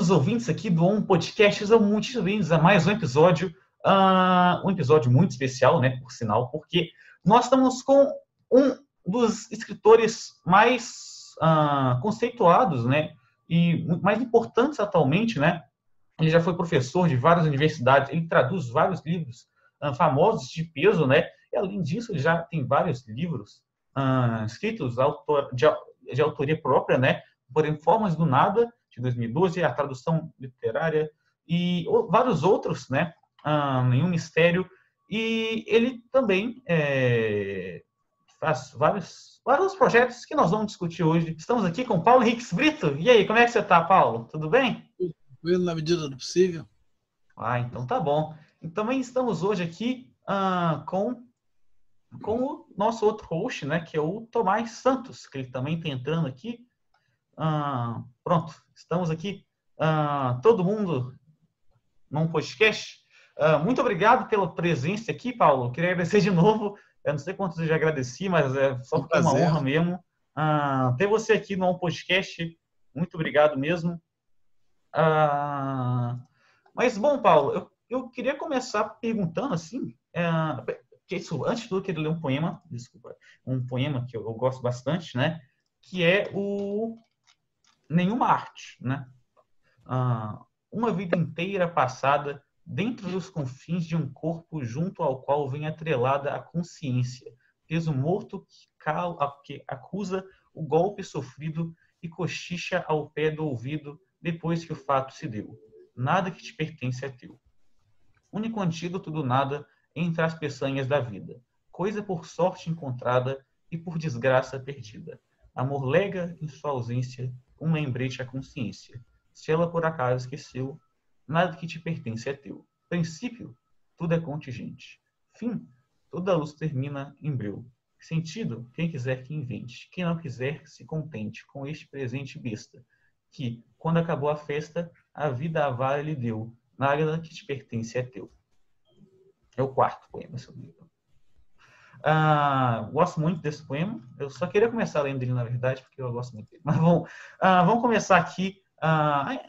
todos os ouvintes aqui do On Podcast, sejam muito bem-vindos a mais um episódio muito especial, né, por sinal, porque nós estamos com um dos escritores mais conceituados, né, e mais importantes atualmente, né. Ele já foi professor de várias universidades, ele traduz vários livros famosos de peso, né, e além disso ele já tem vários livros escritos de autoria própria, né, porém Formas do Nada, de 2012, a tradução literária e vários outros, né, Nenhum Mistério, e ele também faz vários projetos que nós vamos discutir hoje. Estamos aqui com Paulo Henriques Brito. E aí, como é que você está, Paulo? Tudo bem? Tranquilo, na medida do possível. Então tá bom. E também estamos hoje aqui com o nosso outro host, né, que é o Tomás Santos, que ele também está entrando aqui. Pronto, estamos aqui, todo mundo num podcast. Muito obrigado pela presença aqui, Paulo. Queria agradecer de novo. Eu não sei quantos eu já agradeci, mas é só porque é uma honra mesmo ter você aqui no podcast. Muito obrigado mesmo. Mas, bom, Paulo, eu queria começar perguntando assim, antes de tudo, eu queria ler um poema, desculpa, um poema que eu gosto bastante, né? Que é o Nenhuma Arte, né? Uma vida inteira passada dentro dos confins de um corpo junto ao qual vem atrelada a consciência, peso morto que acusa o golpe sofrido e cochicha ao pé do ouvido depois que o fato se deu. Nada que te pertence é teu. Único antídoto do nada entre as peçanhas da vida. Coisa por sorte encontrada e por desgraça perdida. Amor lega em sua ausência um lembrete à consciência. Se ela por acaso esqueceu, nada que te pertence é teu. Princípio, tudo é contingente. Fim, toda luz termina em breu. Sentido, quem quiser que invente. Quem não quiser, se contente com este presente besta. Que, quando acabou a festa, a vida avara lhe deu. Nada que te pertence é teu. É o quarto poema, se eu não me engano. Gosto muito desse poema. Eu só queria começar lendo ele, na verdade, porque eu gosto muito dele. Mas vamos começar aqui a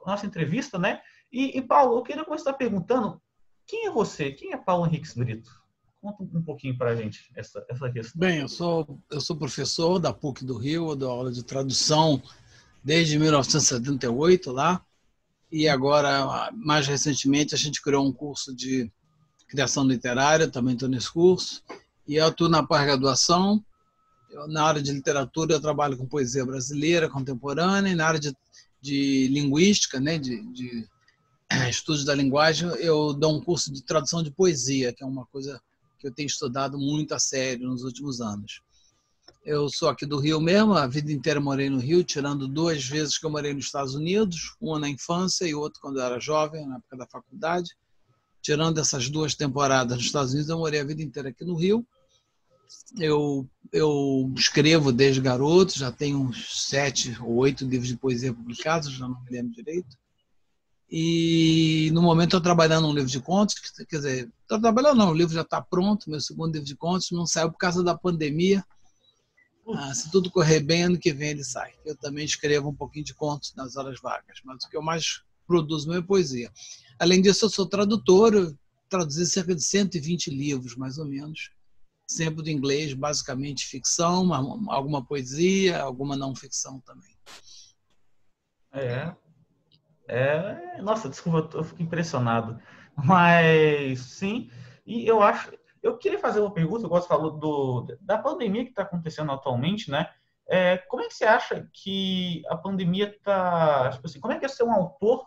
nossa entrevista, né? E, Paulo, eu queria começar perguntando, quem é você? Quem é Paulo Henriques Brito? Conta um pouquinho para a gente essa questão. Bem, eu sou professor da PUC do Rio, eu dou aula de tradução desde 1978 lá, e agora, mais recentemente, a gente criou um curso de criação literária, também estou nesse curso, e eu atuo na pós-graduação. Na área de literatura, eu trabalho com poesia brasileira contemporânea, e na área de linguística, né, de estudos da linguagem, eu dou um curso de tradução de poesia, que é uma coisa que eu tenho estudado muito a sério nos últimos anos. Eu sou aqui do Rio mesmo, a vida inteira morei no Rio, tirando 2 vezes que eu morei nos Estados Unidos, uma na infância e outra quando eu era jovem, na época da faculdade. Tirando essas 2 temporadas nos Estados Unidos, eu morei a vida inteira aqui no Rio. Eu escrevo desde garoto, já tenho uns 7 ou 8 livros de poesia publicados, já não me lembro direito. E no momento estou trabalhando um livro de contos, quer dizer, estou trabalhando não, o livro já está pronto, meu segundo livro de contos, não saiu por causa da pandemia. Se tudo correr bem, ano que vem ele sai. Eu também escrevo um pouquinho de contos nas horas vagas, mas o que eu mais produzo é poesia. Além disso, eu sou tradutor, eu traduzi cerca de 120 livros, mais ou menos, sempre do inglês, basicamente ficção, alguma poesia, alguma não ficção também. Nossa, desculpa, eu fico impressionado. Mas, sim, e eu queria fazer uma pergunta, eu gosto de falar da pandemia que está acontecendo atualmente, né? Como é que você acha que a pandemia está, tipo assim, como é que é ser um autor,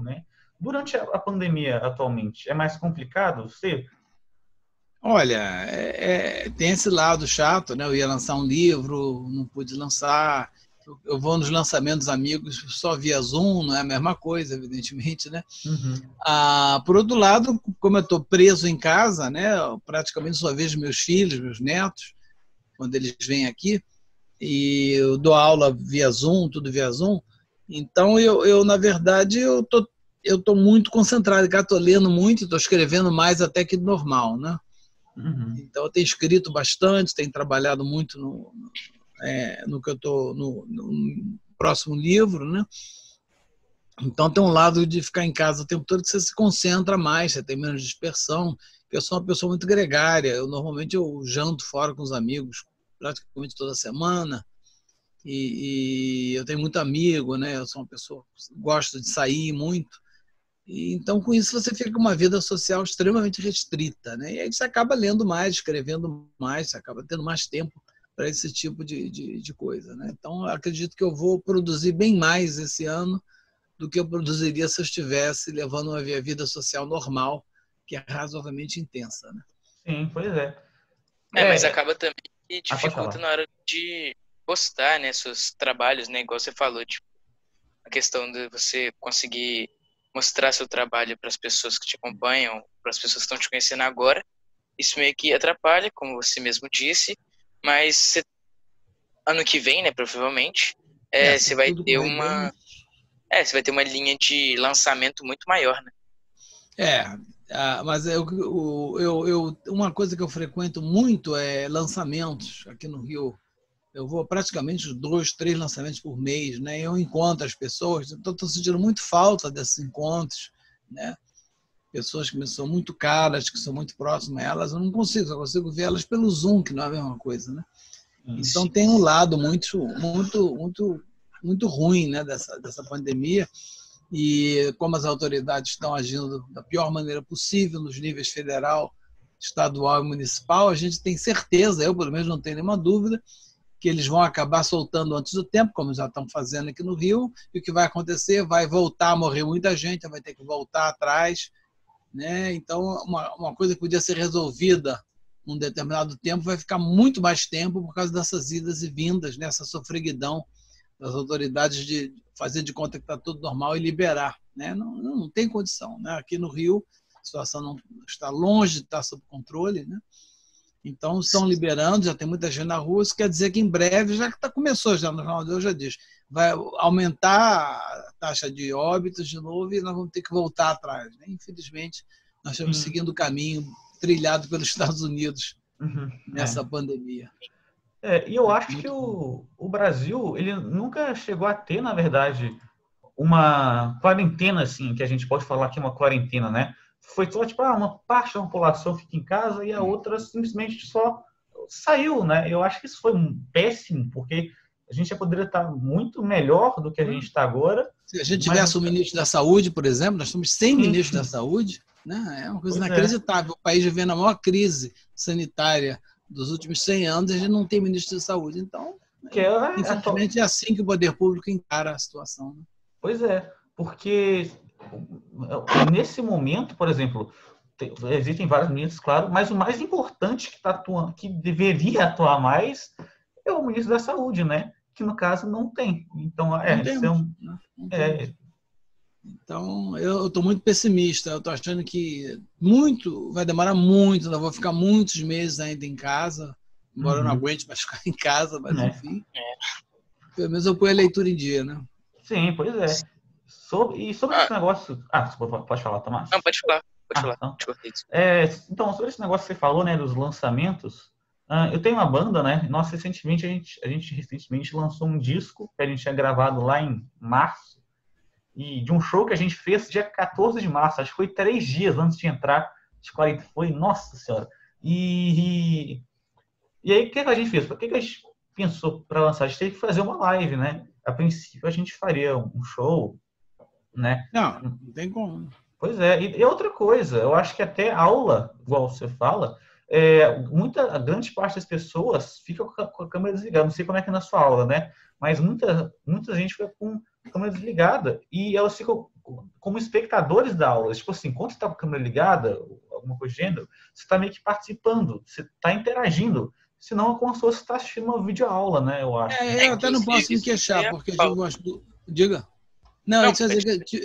né? Durante a pandemia atualmente, é mais complicado ser? Olha, tem esse lado chato, né? Eu ia lançar um livro, não pude lançar. Eu vou nos lançamentos amigos só via Zoom, não é a mesma coisa, evidentemente, né? Uhum. Por outro lado, como eu estou preso em casa, né? Eu praticamente só vejo meus filhos, meus netos, quando eles vêm aqui, e eu dou aula via Zoom, tudo via Zoom. Então, na verdade, eu tô muito concentrado, estou lendo muito, estou escrevendo mais até que normal, né? Uhum. Então, eu tenho escrito bastante, tenho trabalhado muito no que eu estou no próximo livro, né? Então tem um lado de ficar em casa o tempo todo que você se concentra mais, você tem menos dispersão. Eu sou uma pessoa muito gregária, normalmente eu janto fora com os amigos praticamente toda semana, e eu tenho muito amigo, né? Eu sou uma pessoa que gosta de sair muito. E, então, com isso, você fica com uma vida social extremamente restrita, né? E aí você acaba lendo mais, escrevendo mais, você acaba tendo mais tempo para esse tipo de coisa, né? Então, eu acredito que eu vou produzir bem mais esse ano do que eu produziria se eu estivesse levando uma vida social normal, que é razoavelmente intensa, né? Sim, pois é. Mas acaba também que pode dificulta falar. na hora de postar, né, seus trabalhos, né, igual você falou, tipo, a questão de você conseguir mostrar seu trabalho para as pessoas que te acompanham, para as pessoas que estão te conhecendo agora. Isso meio que atrapalha, como você mesmo disse, mas ano que vem, né, provavelmente, você vai ter você vai ter uma linha de lançamento muito maior, né? Mas uma coisa que eu frequento muito é lançamentos aqui no Rio. Eu vou praticamente 2, 3 lançamentos por mês, né? Eu encontro as pessoas, então estou sentindo muito falta desses encontros, né? Pessoas que me são muito caras, que são muito próximas a elas, eu não consigo, só consigo ver elas pelo Zoom, que não é a mesma coisa, né? Então tem um lado muito ruim, né, dessa pandemia, e como as autoridades estão agindo da pior maneira possível nos níveis federal, estadual e municipal, a gente tem certeza, eu pelo menos não tenho nenhuma dúvida, que eles vão acabar soltando antes do tempo, como já estão fazendo aqui no Rio, e o que vai acontecer? Vai voltar a morrer muita gente, vai ter que voltar atrás, né? Então, uma coisa que podia ser resolvida num determinado tempo vai ficar muito mais tempo por causa dessas idas e vindas, nessa sofreguidão das autoridades de fazer de conta que está tudo normal e liberar, né? Não tem condição, né? Aqui no Rio, a situação não está longe de estar sob controle, né? Então, estão liberando, já tem muita gente na rua, isso quer dizer que em breve, já que começou, já no Jornal de hoje já diz, vai aumentar a taxa de óbitos de novo e nós vamos ter que voltar atrás, né? Infelizmente, nós estamos seguindo o caminho trilhado pelos Estados Unidos nessa pandemia. E eu acho que o Brasil, ele nunca chegou a ter, na verdade, uma quarentena, assim, que a gente pode falar que é uma quarentena, né? Foi só, tipo, uma parte da população fica em casa e a outra simplesmente só saiu, né? Eu acho que isso foi péssimo, porque a gente já poderia estar muito melhor do que a gente está agora. Se a gente tivesse um ministro da Saúde, por exemplo, nós estamos sem ministro da Saúde, né? É uma coisa inacreditável. O país vivendo a maior crise sanitária dos últimos 100 anos, a gente não tem ministro da Saúde. Então, infelizmente, é assim que o poder público encara a situação, né? Pois é, porque nesse momento, por exemplo, existem vários ministros, claro, mas o mais importante que está atuando, que deveria atuar mais, é o ministro da Saúde, né? Que no caso não tem. Então, Então, eu estou muito pessimista. Eu estou achando que vai demorar muito, eu vou ficar muitos meses ainda em casa, embora eu não aguente mais ficar em casa, mas enfim. Pelo menos eu ponho a leitura em dia, né? Sim, pois é. Sobre esse negócio... pode falar, Tomás? Não, pode falar. Então, sobre esse negócio que você falou, né, dos lançamentos, eu tenho uma banda, né? Nós, recentemente, a gente lançou um disco que a gente tinha gravado lá em março, e de um show que a gente fez dia 14 de março, acho que foi 3 dias antes de entrar, nossa senhora. E aí, o que a gente fez? O que a gente pensou para lançar? A gente teve que fazer uma live, né? A princípio, a gente faria um show, né? Não tem como. Pois é. E outra coisa, eu acho que até aula, igual você fala, a grande parte das pessoas fica com a câmera desligada. Não sei como é que é na sua aula, né? Mas muita gente fica com a câmera desligada e elas ficam como espectadores da aula. Tipo assim, quando você está com a câmera ligada, alguma coisa do gênero, você está meio que participando, você está interagindo. Senão é como se você está assistindo uma videoaula, né? Eu acho. Eu até não posso me queixar, porque diga. Não, eu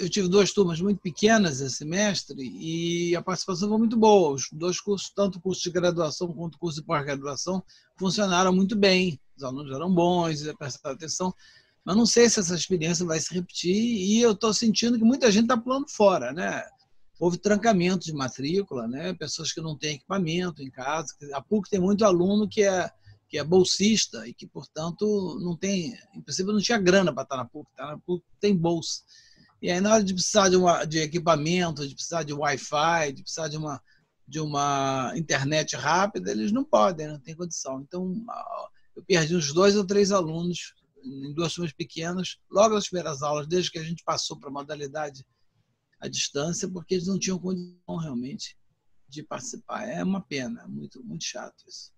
tive 2 turmas muito pequenas esse semestre e a participação foi muito boa. Os 2 cursos, tanto o curso de graduação quanto o curso de pós-graduação, funcionaram muito bem. Os alunos eram bons, prestaram atenção. Mas não sei se essa experiência vai se repetir e eu estou sentindo que muita gente está pulando fora, né? Houve trancamento de matrícula, né? Pessoas que não têm equipamento em casa. A PUC tem muito aluno que é bolsista e que, portanto, não tem, em princípio, não tinha grana para estar na PUC. Na PUC tem bolsa. E aí, na hora de precisar de equipamento, de precisar de Wi-Fi, de precisar de uma internet rápida, eles não podem, não tem condição. Então, eu perdi uns 2 ou 3 alunos em 2 turmas pequenas, logo nas primeiras aulas, desde que a gente passou para a modalidade à distância, porque eles não tinham condição realmente de participar. É uma pena, muito, muito chato isso.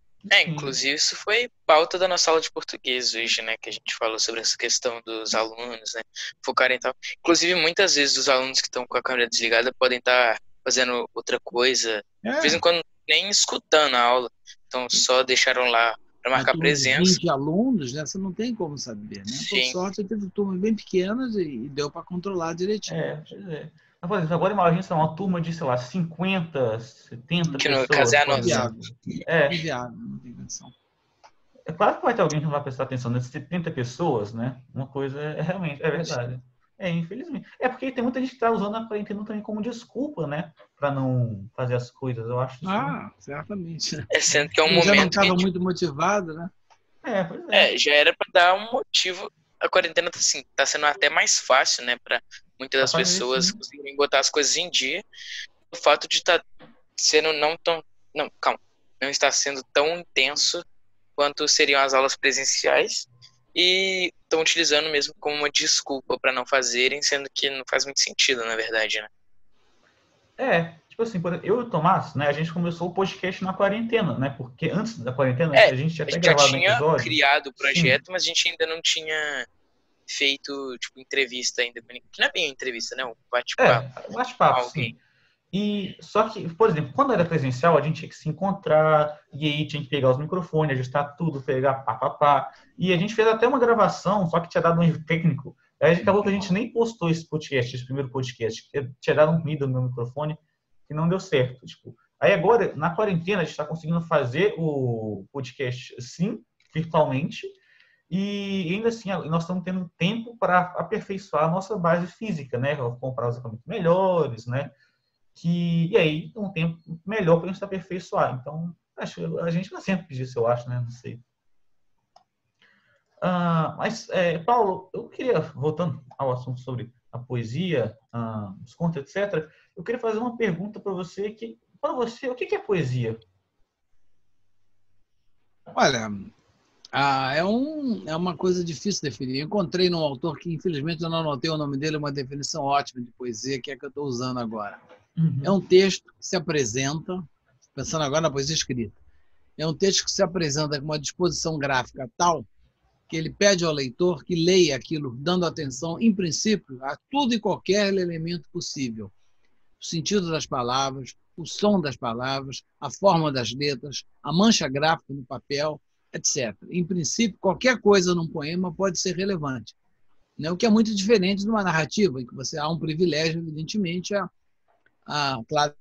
Inclusive isso foi pauta da nossa aula de português hoje, né? Que a gente falou sobre essa questão dos alunos, né? Focarem em tal. Inclusive, muitas vezes os alunos que estão com a câmera desligada podem estar fazendo outra coisa, de vez em quando nem escutando a aula. Então, só deixaram lá para marcar presença. 20 alunos, né? Você não tem como saber, né? Por sorte, eu tive turmas bem pequenas e deu para controlar direitinho. Pois é. Por exemplo, agora imagina uma turma de, sei lá, 50, 70 que no pessoas. caso é a nossa. Inviável, não tem condição. É claro que vai ter alguém que não vai prestar atenção nessas 70 pessoas, né? Uma coisa realmente, é verdade. Infelizmente. Porque tem muita gente que está usando a quarentena também como desculpa, né? Para não fazer as coisas, eu acho. Certamente. Sendo que é um eu momento já não estava muito motivado, né? Pois é. Já era para dar um motivo. A quarentena tá sendo até mais fácil, né? Para muitas das pessoas conseguirem botar as coisas em dia. O fato de estar sendo não está sendo tão intenso quanto seriam as aulas presenciais, e estão utilizando mesmo como uma desculpa para não fazerem, sendo que não faz muito sentido, na verdade, né? Tipo assim, eu e o Tomás, né, a gente começou o podcast na quarentena, né? Porque antes da quarentena a gente tinha até gravado um episódio. Já tinha criado o projeto, mas a gente ainda não tinha feito, tipo, entrevista ainda. Que não é bem entrevista, né? Um bate-papo. Um bate-papo, sim. E, só que, por exemplo, quando era presencial, a gente tinha que se encontrar, e aí tinha que pegar os microfones, ajustar tudo, pegar pá. E a gente fez até uma gravação, só que tinha dado um erro técnico. Aí acabou que a gente nem postou esse primeiro podcast. Tinha dado um ruído no meu microfone que não deu certo. Tipo. Aí agora, na quarentena, a gente está conseguindo fazer o podcast, sim, virtualmente, e ainda assim, nós estamos tendo tempo para aperfeiçoar a nossa base física, né? Comprar os equipamentos melhores, né? E aí, um tempo melhor para a gente se aperfeiçoar. Então, acho que a gente vai sempre pedir isso, eu acho, né? Não sei. Mas, Paulo, eu queria, voltando ao assunto sobre a poesia, os contos, etc., eu queria fazer uma pergunta para você, o que é poesia? Olha, é uma coisa difícil de definir. Eu encontrei num autor que, infelizmente, eu não anotei o nome dele, uma definição ótima de poesia, que é a que eu estou usando agora. É um texto que se apresenta, pensando agora na poesia escrita, é um texto que se apresenta com uma disposição gráfica tal que ele pede ao leitor que leia aquilo, dando atenção, em princípio, a tudo e qualquer elemento possível. O sentido das palavras, o som das palavras, a forma das letras, a mancha gráfica no papel, etc. Em princípio, qualquer coisa num poema pode ser relevante, né? O que é muito diferente de uma narrativa, em que você há um privilégio, evidentemente, claro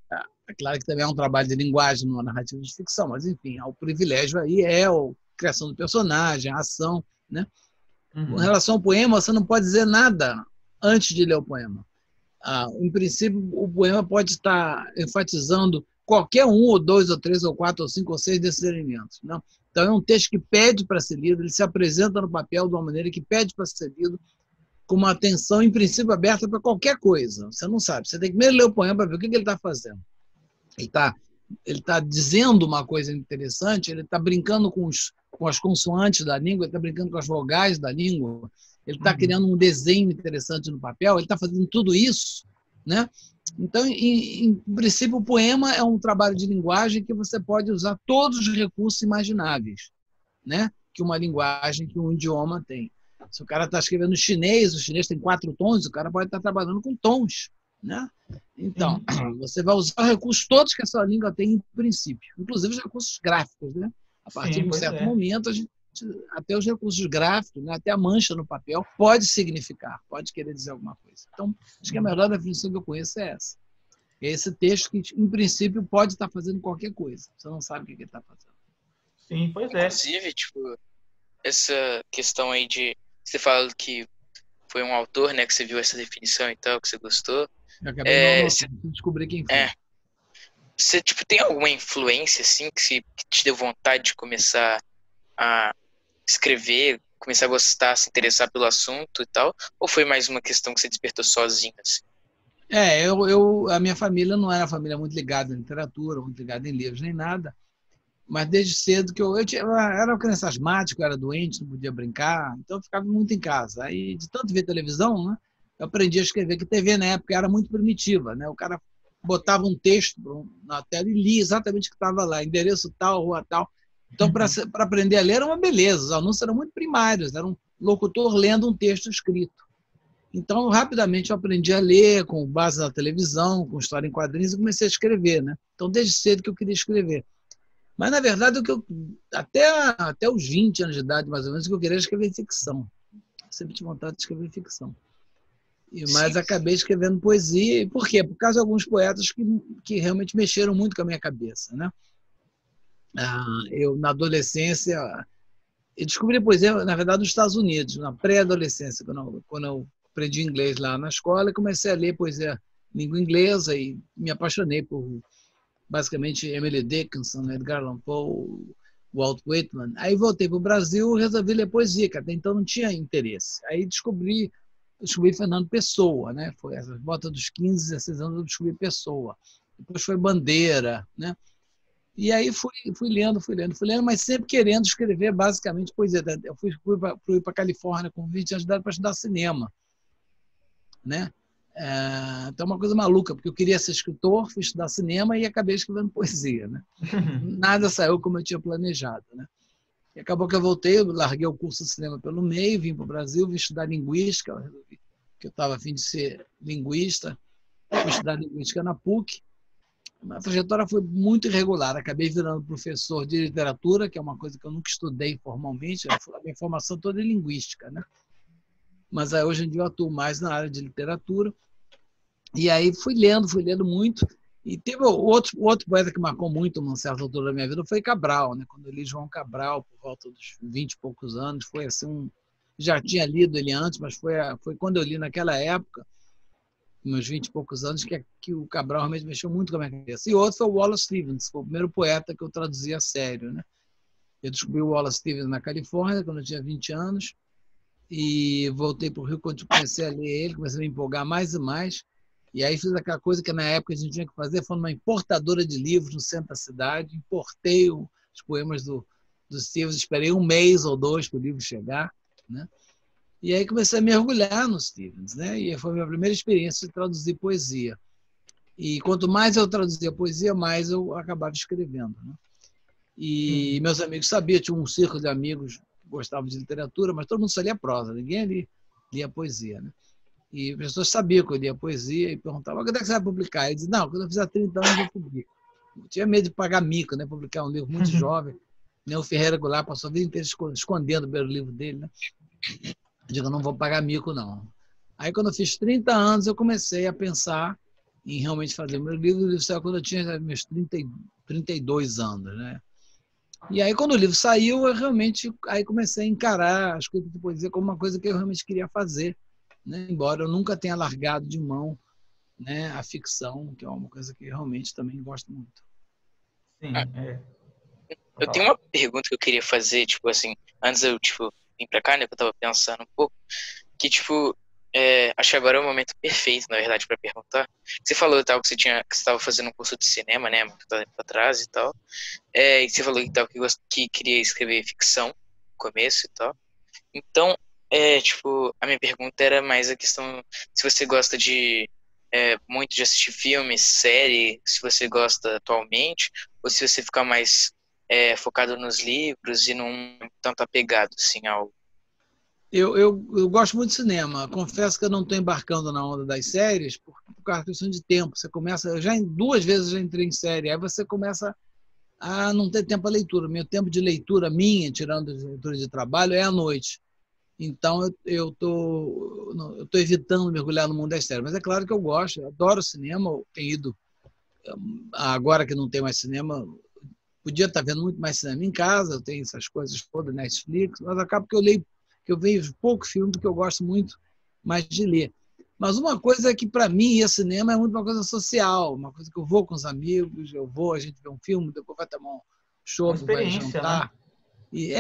que também é um trabalho de linguagem numa narrativa de ficção, mas, enfim, o privilégio aí é a criação do personagem, a ação, né? Com relação ao poema, você não pode dizer nada antes de ler o poema. Em princípio, o poema pode estar enfatizando qualquer um, ou 2, ou 3, ou 4, ou 5, ou 6 desses elementos. Não? Então, é um texto que pede para ser lido, ele se apresenta no papel de uma maneira que pede para ser lido, com uma atenção, em princípio, aberta para qualquer coisa. Você não sabe. Você tem que primeiro ler o poema para ver o que ele está fazendo. Ele está dizendo uma coisa interessante, ele está brincando com as consoantes da língua, ele está brincando com as vogais da língua, ele está criando um desenho interessante no papel, ele está fazendo tudo isso, né? Então, em princípio, o poema é um trabalho de linguagem que você pode usar todos os recursos imagináveis, né? Que uma linguagem, que um idioma tem. Se o cara está escrevendo chinês, o chinês tem 4 tons, o cara pode estar trabalhando com tons, né? Então, você vai usar os recursos todos que essa língua tem em princípio, inclusive os recursos gráficos, né? A partir de um certo momento, até os recursos gráficos, né? Até a mancha no papel, pode significar, pode querer dizer alguma coisa. Então, acho que a melhor definição que eu conheço é essa. É esse texto que, em princípio, pode estar fazendo qualquer coisa. Você não sabe o que ele está fazendo. Sim, pois é. Inclusive, tipo, essa questão aí de... Você fala que foi um autor, né? Que você viu essa definição e tal, que você gostou. Eu acabei de descobrir quem foi. Você, tipo, tem alguma influência, assim, que te deu vontade de começar a escrever começar a gostar, se interessar pelo assunto e tal? Ou foi mais uma questão que você despertou sozinho, assim? A minha família não era uma família muito ligada à literatura, muito ligada em livros, nem nada. Mas desde cedo eu era uma criança asmática, eu era doente, não podia brincar, então eu ficava muito em casa. Aí, de tanto ver televisão, né, eu aprendi a escrever, que TV na época era muito primitiva, né? O cara botava um texto na tela e lia exatamente o que estava lá, endereço tal, rua tal. Então, para aprender a ler era uma beleza, os anúncios eram muito primários, era um locutor lendo um texto escrito. Então, rapidamente eu aprendi a ler, com base na televisão, com história em quadrinhos, e comecei a escrever, né? Então, desde cedo que eu queria escrever. Mas, na verdade, até os 20 anos de idade, mais ou menos, que eu queria escrever ficção. Eu sempre tive vontade de escrever ficção. Mas acabei escrevendo poesia. Por quê? Por causa de alguns poetas que realmente mexeram muito com a minha cabeça, né? Eu, na adolescência, eu descobri poesia, na verdade, nos Estados Unidos, na pré-adolescência, quando eu aprendi inglês lá na escola, e comecei a ler poesia em língua inglesa e me apaixonei por, basicamente, Emily Dickinson, Edgar Allan Poe, Walt Whitman. Aí voltei para o Brasil e resolvi ler poesia, que até então não tinha interesse. Aí descobri Fernando Pessoa, né? Foi essa volta dos 15, 16 anos eu descobri Pessoa. Depois foi Bandeira, né? E aí fui lendo, mas sempre querendo escrever basicamente poesia. Eu fui para a Califórnia com 20 anos de idade para estudar cinema, né? Então, uma coisa maluca, porque eu queria ser escritor, fui estudar cinema e acabei escrevendo poesia, né? Nada saiu como eu tinha planejado, né? E acabou que eu voltei, eu larguei o curso de cinema pelo meio, vim para o Brasil, vim estudar linguística, resolvi que eu estava a fim de ser linguista, fui estudar linguística na PUC. A trajetória foi muito irregular, acabei virando professor de literatura, que é uma coisa que eu nunca estudei formalmente, a minha formação toda é linguística, né? Mas aí, hoje em dia eu atuo mais na área de literatura. E aí fui lendo muito. E teve outro poeta que marcou muito uma certa altura da minha vida, foi Cabral, né? Quando eu li João Cabral, por volta dos 20 e poucos anos, foi assim, já tinha lido ele antes, mas foi quando eu li naquela época, meus 20 e poucos anos, que o Cabral realmente mexeu muito com a minha cabeça. E outro foi o Wallace Stevens, foi o primeiro poeta que eu traduzi a sério, né? Eu descobri o Wallace Stevens na Califórnia, quando eu tinha 20 anos, e voltei para o Rio quando comecei a ler ele, comecei a me empolgar mais e mais. E aí fiz aquela coisa que na época a gente tinha que fazer, foi numa importadora de livros no centro da cidade, importei os poemas do Stevens, esperei 1 mês ou 2 para o livro chegar, né? E aí comecei a mergulhar no Stevens, né? E foi a minha primeira experiência de traduzir poesia. E quanto mais eu traduzia poesia, mais eu acabava escrevendo, né? E meus amigos sabiam, tinha um círculo de amigos que gostavam de literatura, mas todo mundo só lia prosa, ninguém ali lia poesia, né? E as pessoas sabiam que eu lia poesia e perguntavam: quando é que você vai publicar? Ele dizia: não, quando eu fizer 30 anos eu publico. Eu tinha medo de pagar mico, né? Publicar um livro muito jovem. O Ferreira Goulart passou a vida inteira escondendo o primeiro livro dele, né? Eu digo: eu não vou pagar mico, não. Aí, quando eu fiz 30 anos, eu comecei a pensar em realmente fazer o meu livro. O livro saiu quando eu tinha meus 32 anos, né? E aí, quando o livro saiu, eu realmente aí comecei a encarar a escrita de poesia como uma coisa que eu realmente queria fazer, né? Embora eu nunca tenha largado de mão, né, a ficção, que é uma coisa que eu realmente também gosto muito. Sim, Eu tenho uma pergunta que eu queria fazer, tipo assim, antes eu, tipo, vim pra cá, né, que eu tava pensando um pouco, que, tipo, acho que agora é o momento perfeito, na verdade, para perguntar. Você falou tal que você estava fazendo um curso de cinema, né, muito tempo atrás e tal. E você falou que queria escrever ficção no começo e tal. Então, tipo, a minha pergunta era mais a questão se você gosta muito de assistir filmes, série, se você gosta atualmente, ou se você fica mais focado nos livros e não tanto apegado, assim, ao... Eu gosto muito de cinema. Confesso que eu não estou embarcando na onda das séries por causa da questão de tempo. Você começa, 2 vezes eu já entrei em série, aí você começa a não ter tempo para leitura. Meu tempo de leitura minha, tirando a leitura de trabalho, é à noite. Então eu tô evitando mergulhar no mundo das séries. Mas é claro que eu gosto, eu adoro cinema. Eu tenho ido, agora que não tem mais cinema, podia estar vendo muito mais cinema em casa, eu tenho essas coisas todas, Netflix, mas acaba que eu vejo pouco filme, porque eu gosto muito mais de ler. Mas uma coisa é que, para mim, ir ao cinema é muito uma coisa social, uma coisa que eu vou com os amigos, a gente vê um filme, depois vai tomar um chopp, vai jantar. Né? E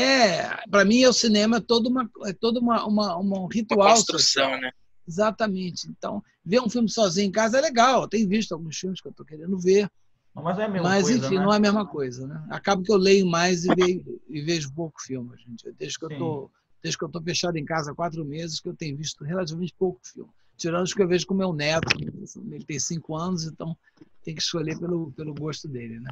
para mim, o cinema é todo um ritual Uma construção, social. né? Exatamente. Então, ver um filme sozinho em casa é legal. Eu tenho visto alguns filmes que eu estou querendo ver, Mas é a mesma mas, coisa, enfim, né? não é a mesma coisa, né? Acaba que eu leio mais e vejo pouco filme, gente. Desde que eu estou fechado em casa há 4 meses, que eu tenho visto relativamente pouco filme. Tirando os que eu vejo com o meu neto, ele tem 5 anos, então tem que escolher pelo gosto dele, né?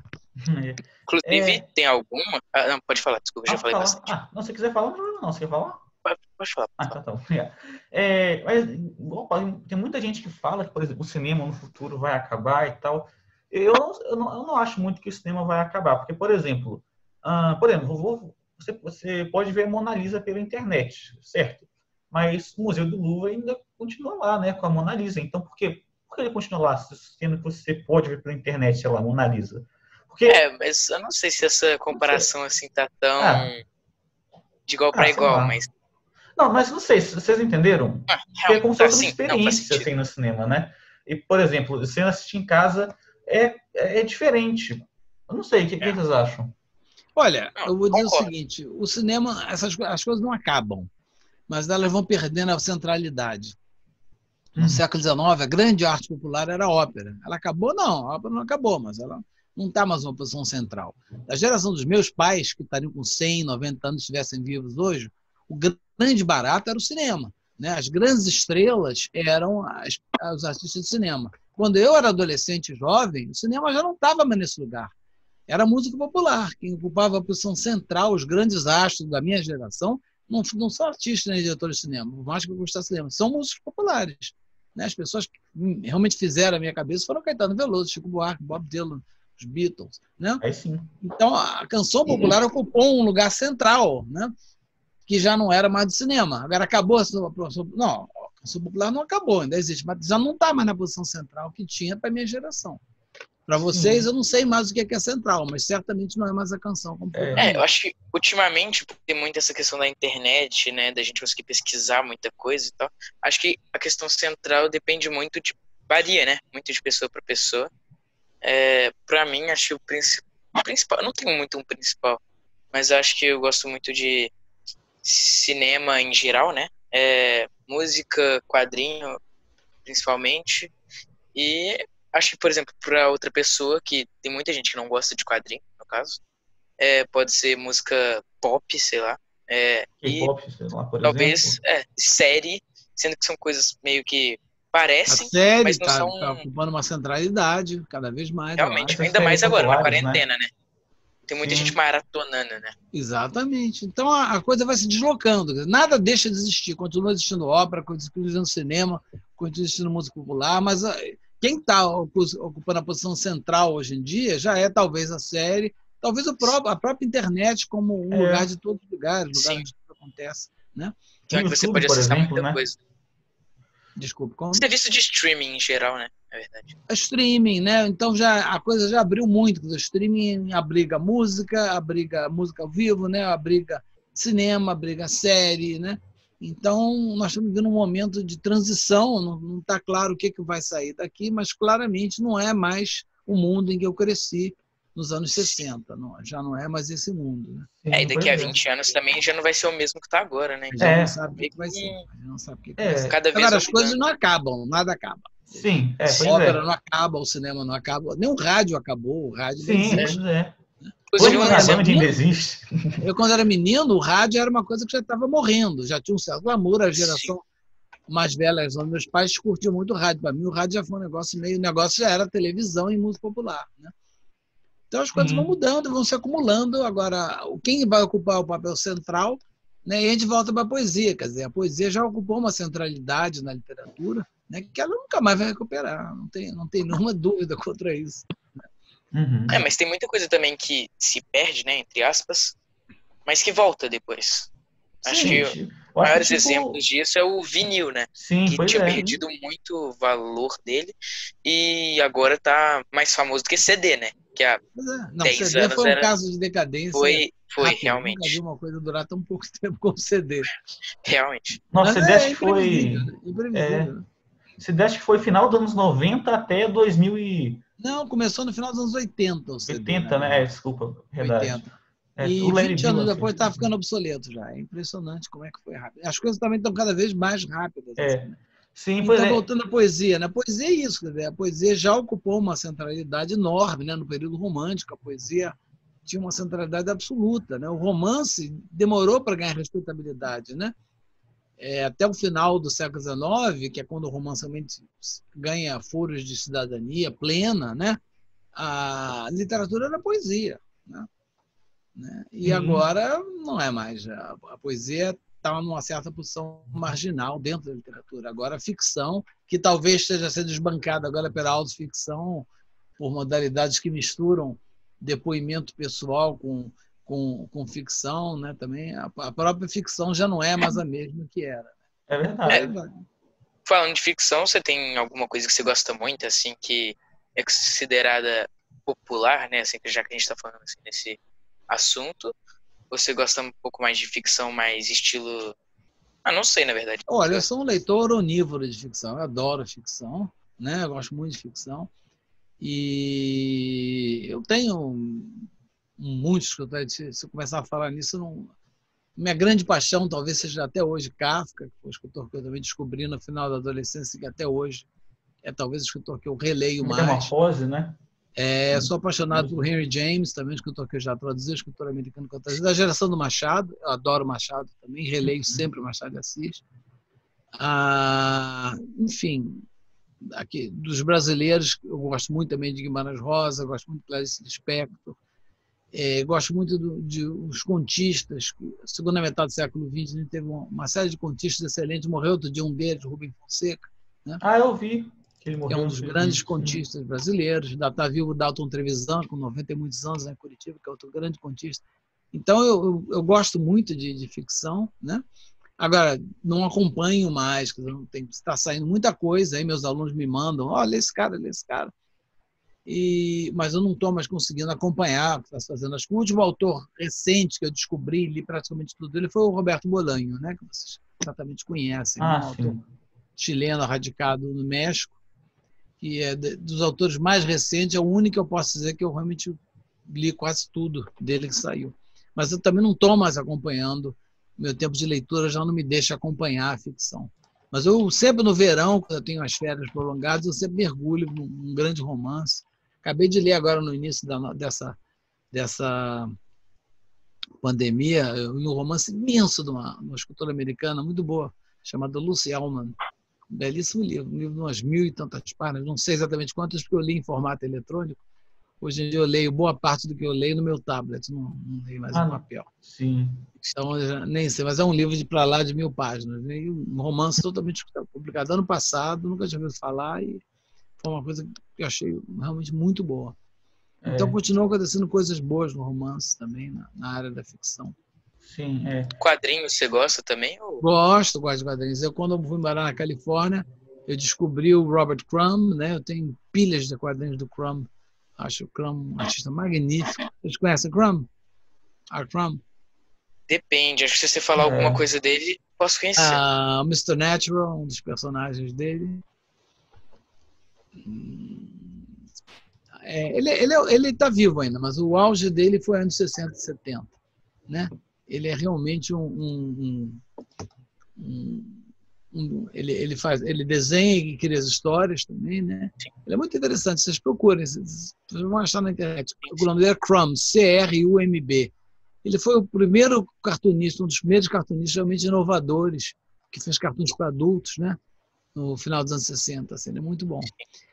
Inclusive, tem alguma... não, pode falar, desculpa, já falei bastante. Não, se quiser falar, não problema não. Você quer falar? Pode falar. Tá. Mas, tem muita gente que fala que, por exemplo, o cinema no futuro vai acabar e tal. Eu não acho muito que o cinema vai acabar, porque, por exemplo, você pode ver a Mona Lisa pela internet, certo? Mas o Museu do Louvre ainda continua lá, né, com a Mona Lisa. Então, por que ele continua lá, sendo que você pode ver pela internet, sei lá, a Mona Lisa? Porque, mas eu não sei se essa comparação assim tá tão de igual para igual, mas... Não, mas não sei, vocês entenderam? Porque é como se fosse uma experiência assim, no cinema, né? E, por exemplo, você assistir em casa é diferente. Eu não sei, o que vocês acham? Olha, eu vou dizer o seguinte, o cinema, as coisas não acabam, mas elas vão perdendo a centralidade. No século XIX, a grande arte popular era a ópera. Ela acabou? Não, a ópera não acabou, mas ela não está mais uma posição central. Da geração dos meus pais, que estariam com 100, 90 anos, estivessem vivos hoje, o grande barato era o cinema, né? As grandes estrelas eram os artistas de cinema. Quando eu era adolescente e jovem, o cinema já não estava mais nesse lugar. Era a música popular. Quem ocupava a posição central, os grandes astros da minha geração, não são artistas nem diretores de cinema, por mais que eu gostasse de cinema, são músicos populares. Né? As pessoas que realmente fizeram a minha cabeça foram Caetano Veloso, Chico Buarque, Bob Dylan, os Beatles. Né? Aí sim. Então, a canção popular ocupou um lugar central, né? Que já não era mais do cinema. Agora acabou a não, a canção popular não acabou, ainda existe, mas já não está mais na posição central que tinha para a minha geração. Para vocês, eu não sei mais o que é central, mas certamente não é mais a canção. Eu acho que ultimamente, por ter muito essa questão da internet, né, da gente conseguir pesquisar muita coisa e tal, acho que a questão central depende muito varia, né, muito de pessoa para pessoa. Para mim, acho que o principal, eu não tenho muito um principal, mas acho que eu gosto muito de cinema em geral, né, música, quadrinho, principalmente, e acho que, por exemplo, para outra pessoa, que tem muita gente que não gosta de quadrinho, no caso, pode ser música pop, sei lá, K-pop, sei lá, por talvez série, sendo que são coisas meio que parecem, a série mas não são... Tá ocupando uma centralidade cada vez mais. Realmente, ainda mais agora, na quarentena, né? Tem muita gente maratonando, né? Exatamente. Então a coisa vai se deslocando. Nada deixa de existir. Continua existindo ópera, continua existindo cinema, continua existindo música popular, mas quem está ocupando a posição central hoje em dia já é talvez a série, talvez a própria internet como um lugar de todos os lugares, lugar onde tudo acontece. Né? Onde você pode acessar muita coisa. Desculpa, como? Serviço de streaming em geral, né? É verdade. Streaming, né? Então a coisa já abriu muito. O streaming abriga música ao vivo, né? Abriga cinema, abriga série, né? Então nós estamos vivendo um momento de transição. Não está claro o que vai sair daqui, mas claramente não é mais o mundo em que eu cresci nos anos 60. Já não é mais esse mundo. Né? E daqui a 20 anos também já não vai ser o mesmo que está agora, né? Já não sabe o que vai ser. Não sabe o que vai ser. Cada vez agora, as coisas não acabam, nada acaba. Sim, a ópera não acaba, o cinema não acaba, nem o rádio acabou, o rádio não existe. Hoje o rádio ainda existe. Eu, quando era menino, o rádio era uma coisa que já estava morrendo, já tinha um certo amor, a geração mais velha, os meus pais curtiam muito o rádio. Para mim, o rádio já foi um negócio o negócio já era televisão e música popular. Né? Então, as coisas vão mudando, vão se acumulando. Agora, quem vai ocupar o papel central, né? E a gente volta para a poesia, quer dizer, a poesia já ocupou uma centralidade na literatura, né, que ela nunca mais vai recuperar, não tem nenhuma dúvida contra isso. Mas tem muita coisa também que se perde, né, entre aspas, mas que volta depois. Acho que os maiores exemplos disso é o vinil, né? Sim, que tinha perdido muito o valor dele e agora tá mais famoso do que CD, né? Que há 10 CD anos foi um caso de decadência. Foi rápido. Realmente. Nunca vi uma coisa durar tão pouco tempo como o CD. Realmente. Nossa, CD acho que foi... CD acho que foi final dos anos 90 até 2000 Não, começou no final dos anos 80 o CD. 80, né? Desculpa, verdade. 80. E o Larry 20 anos Miller, depois está ficando obsoleto já. É impressionante como é que foi rápido. As coisas também estão cada vez mais rápidas. Assim, né? Sim, pois então, é. voltando à poesia, né? A poesia é isso, quer dizer, a poesia já ocupou uma centralidade enorme, né? No período romântico, a poesia tinha uma centralidade absoluta, né? O romance demorou para ganhar respeitabilidade, né? Até o final do século XIX, que é quando o romance realmente ganha foros de cidadania plena, né? A literatura era poesia, né? E agora não é mais. A poesia está numa certa posição marginal dentro da literatura. Agora a ficção, que talvez esteja sendo desbancada agora pela autoficção, por modalidades que misturam depoimento pessoal com ficção, né? Também a própria ficção já não é mais a mesma que era. É verdade. Falando de ficção, você tem alguma coisa que você gosta muito, assim, que é considerada popular, né? Assim, já que a gente está falando assim, nesse assunto, você gosta um pouco mais de ficção, mais estilo... não sei, na verdade. Olha, eu sou um leitor onívoro de ficção, eu adoro ficção, né? Eu gosto muito de ficção. E eu tenho muitos escritores, se eu começar a falar nisso, minha grande paixão talvez seja até hoje Kafka, que foi o escritor que eu também descobri no final da adolescência, que até hoje é talvez o escritor que eu releio mais. Metamorfose, né? Sou apaixonado por Henry James, também escritor que eu já traduzi, escritor americano que eu traduzi, da geração do Machado, eu adoro Machado também, releio sempre Machado de Assis. Enfim, aqui, dos brasileiros, eu gosto muito também de Guimarães Rosa, gosto muito de Clarice Lispector, gosto muito de os contistas, na segunda metade do século XX, a gente teve uma série de contistas excelentes, morreu outro dia um deles, Rubem Fonseca. Né? Eu vi. Que ele morreu, é um dos grandes contistas brasileiros, ainda está vivo o Dalton Trevisan, com 90 e muitos anos em Curitiba, que é outro grande contista. Então, eu gosto muito de ficção, né? Agora, não acompanho mais, está saindo muita coisa, aí meus alunos me mandam, lê esse cara, lê esse cara. Mas eu não estou mais conseguindo acompanhar o que está fazendo. Acho que o último autor recente que eu descobri, li praticamente tudo dele, foi o Roberto Bolanho, né? Que vocês certamente conhecem, um autor chileno radicado no México, que é dos autores mais recentes, é o único que eu posso dizer que eu realmente li quase tudo dele que saiu. Mas eu também não estou mais acompanhando, meu tempo de leitura já não me deixa acompanhar a ficção. Mas eu sempre no verão, quando eu tenho as férias prolongadas, eu sempre mergulho num grande romance. Acabei de ler agora no início dessa pandemia, um romance imenso de uma escritora americana muito boa, chamada Lucy Ellmann. Belíssimo livro, um livro de umas 1000 e tantas páginas, não sei exatamente quantas, porque eu li em formato eletrônico. Hoje em dia eu leio boa parte do que eu leio no meu tablet, não leio mais em papel. Sim. Então, eu já nem sei, mas é um livro de para lá de 1000 páginas. Né? E um romance totalmente publicado ano passado, nunca tinha ouvido falar, e foi uma coisa que eu achei realmente muito boa. Então, continuam acontecendo coisas boas no romance também, na área da ficção. Sim, Quadrinhos você gosta também? Ou... Gosto de quadrinhos. Quando eu fui morar na Califórnia, eu descobri o Robert Crumb, né? Eu tenho pilhas de quadrinhos do Crumb. Acho o Crumb um artista magnífico. Vocês conhecem Crumb? Crumb? Depende. Acho que se você falar alguma coisa dele, posso conhecer. O Mr. Natural, um dos personagens dele. Ele está vivo ainda, mas o auge dele foi anos 60 e 70. Né? Ele é realmente ele desenha e cria as histórias também, né? Ele é muito interessante, vocês procurem, vocês vão achar na internet. O nome dele é Crumb, C-R-U-M-B. Ele foi o primeiro cartunista, um dos primeiros cartunistas realmente inovadores, que fez cartuns para adultos, né? No final dos anos 60. Assim, ele é muito bom.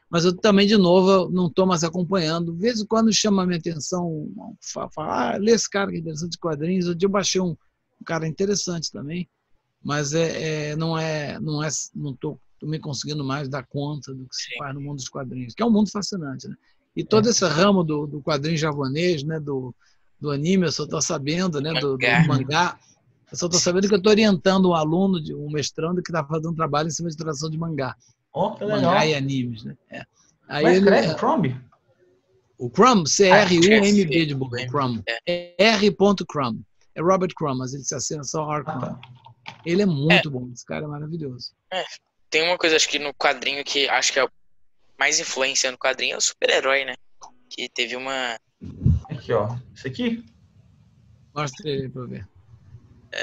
Mas eu também, de novo, não estou mais acompanhando. De vez em quando chama a minha atenção, fala, lê esse cara que é interessante de quadrinhos. Eu baixei um cara interessante também, mas não estou me conseguindo mais dar conta do que se faz no mundo dos quadrinhos, que é um mundo fascinante, né? E todo esse ramo do quadrinho japonês, né? Do anime, eu só estou sabendo, né? Do mangá. Eu só estou sabendo que eu estou orientando um aluno, um mestrando, que está fazendo um trabalho em cima de tradução de mangá. Que legal. Mangá e animes, né? Aí mas escreve Crumb? O Crumb, C-R-U-M-B de boca, Crumb. R.Crumb. É Robert Crumb, mas ele se assina só R. Crumb. Ele é muito bom, esse cara é maravilhoso. Tem uma coisa, acho que no quadrinho, que acho que é mais influência no quadrinho, é o super-herói, né? Que teve uma... Aqui, ó. Esse aqui? Mostra ele para ver.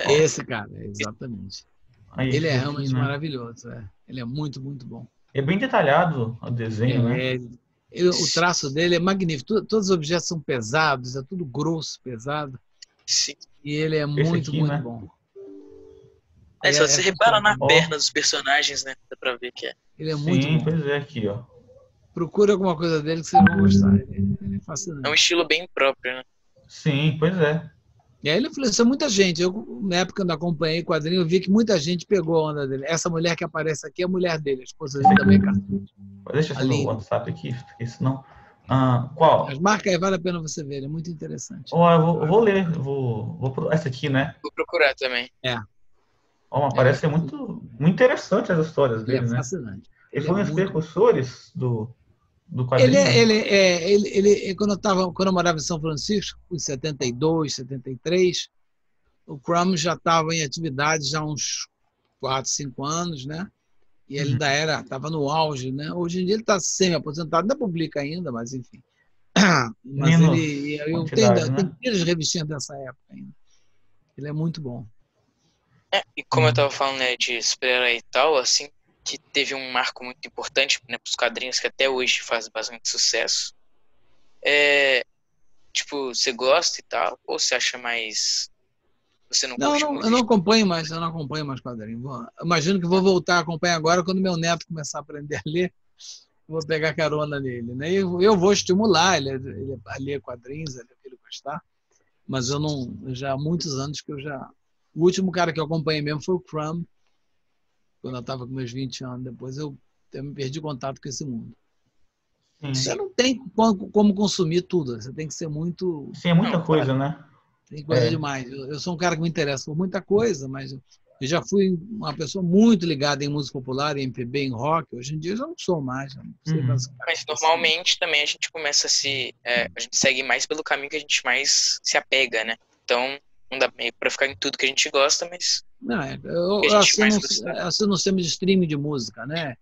Esse cara, exatamente. Aí, Ele é aqui, realmente né? maravilhoso. Ele é muito, muito bom. É bem detalhado o desenho, né? O traço dele é magnífico. Todos os objetos são pesados, é tudo grosso, pesado. Sim. E ele é Esse muito, aqui, muito né? bom. Só você repara na Ó. perna dos personagens, né? Dá pra ver que é. Ele é muito Sim, bom. pois é, aqui, ó. Procura alguma coisa dele que vocês vão gostar. Ele é É um fascinante. estilo bem próprio, né? Sim, pois é. E aí ele influenciou muita gente. Eu, na época, quando acompanhei o quadrinho, eu vi que muita gente pegou a onda dele. Essa mulher que aparece aqui é a mulher dele, a esposa dele também é cartoon. Deixa eu ver o Ali. WhatsApp aqui, porque senão... qual? Mas marca aí, vale a pena você ver, ele é muito interessante. Ó, eu vou ler, essa aqui, né? Vou procurar também. Ó, parece ser muito interessante as histórias Ele é dele, né? fascinante. Ele Ele foi é um dos muito precursores do quadrinho. Quando eu morava em São Francisco, em 72, 73, o Crumb já estava em atividade já há uns 4, 5 anos, né? E ele ainda estava no auge, né? Hoje em dia ele está semi-aposentado, ainda publica ainda, mas enfim. Mas Menos eu quantidade, tenho né? várias revistinhas dessa época ainda. Ele é muito bom. E como eu tava falando, né, de super-herói e tal, assim, que teve um marco muito importante, né, pros quadrinhos que até hoje faz bastante sucesso. Tipo, você gosta e tal, ou você acha mais... Você não curte muito? Eu não acompanho mais quadrinhos. Imagino que vou voltar a acompanhar agora quando meu neto começar a aprender a ler. Vou pegar carona nele, né? Eu vou estimular ele a ler quadrinhos, a ler o que ele gostar. Mas eu não, já há muitos anos que eu já... O último cara que eu acompanhei mesmo foi o Crumb, quando eu estava com meus 20 anos. Depois eu me perdi contato com esse mundo. Sim. Você não tem como consumir tudo. Você tem que ser muito... Sim, é muita Não, coisa, claro. né? Tem coisa demais. Eu sou um cara que me interessa por muita coisa, mas eu já fui uma pessoa muito ligada em música popular, em MPB, em rock. Hoje em dia eu já não sou mais. Não sei Mas normalmente também a gente começa a gente segue mais pelo caminho que a gente mais se apega, né? Então, não dá meio pra ficar em tudo que a gente gosta, mas... Não, eu assino um sistema de streaming de música, né?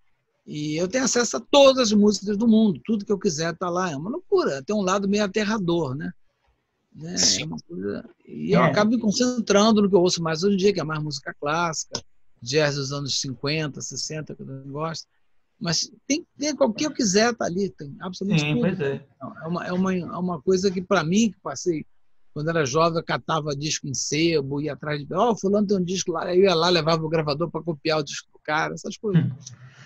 E eu tenho acesso a todas as músicas do mundo. Tudo que eu quiser tá lá. É uma loucura. Tem um lado meio aterrador, né? É uma coisa... E eu acabo me concentrando no que eu ouço mais hoje em dia, que é mais música clássica, jazz dos anos 50, 60, que eu não gosto. Mas tem qualquer que eu quiser, tá ali, tem absolutamente tudo. Pois é. É uma coisa que, para mim, que passei, quando era jovem, eu catava disco em sebo, ia atrás de... fulano tem um disco lá, eu ia lá, levava o gravador para copiar o disco do cara, essas coisas.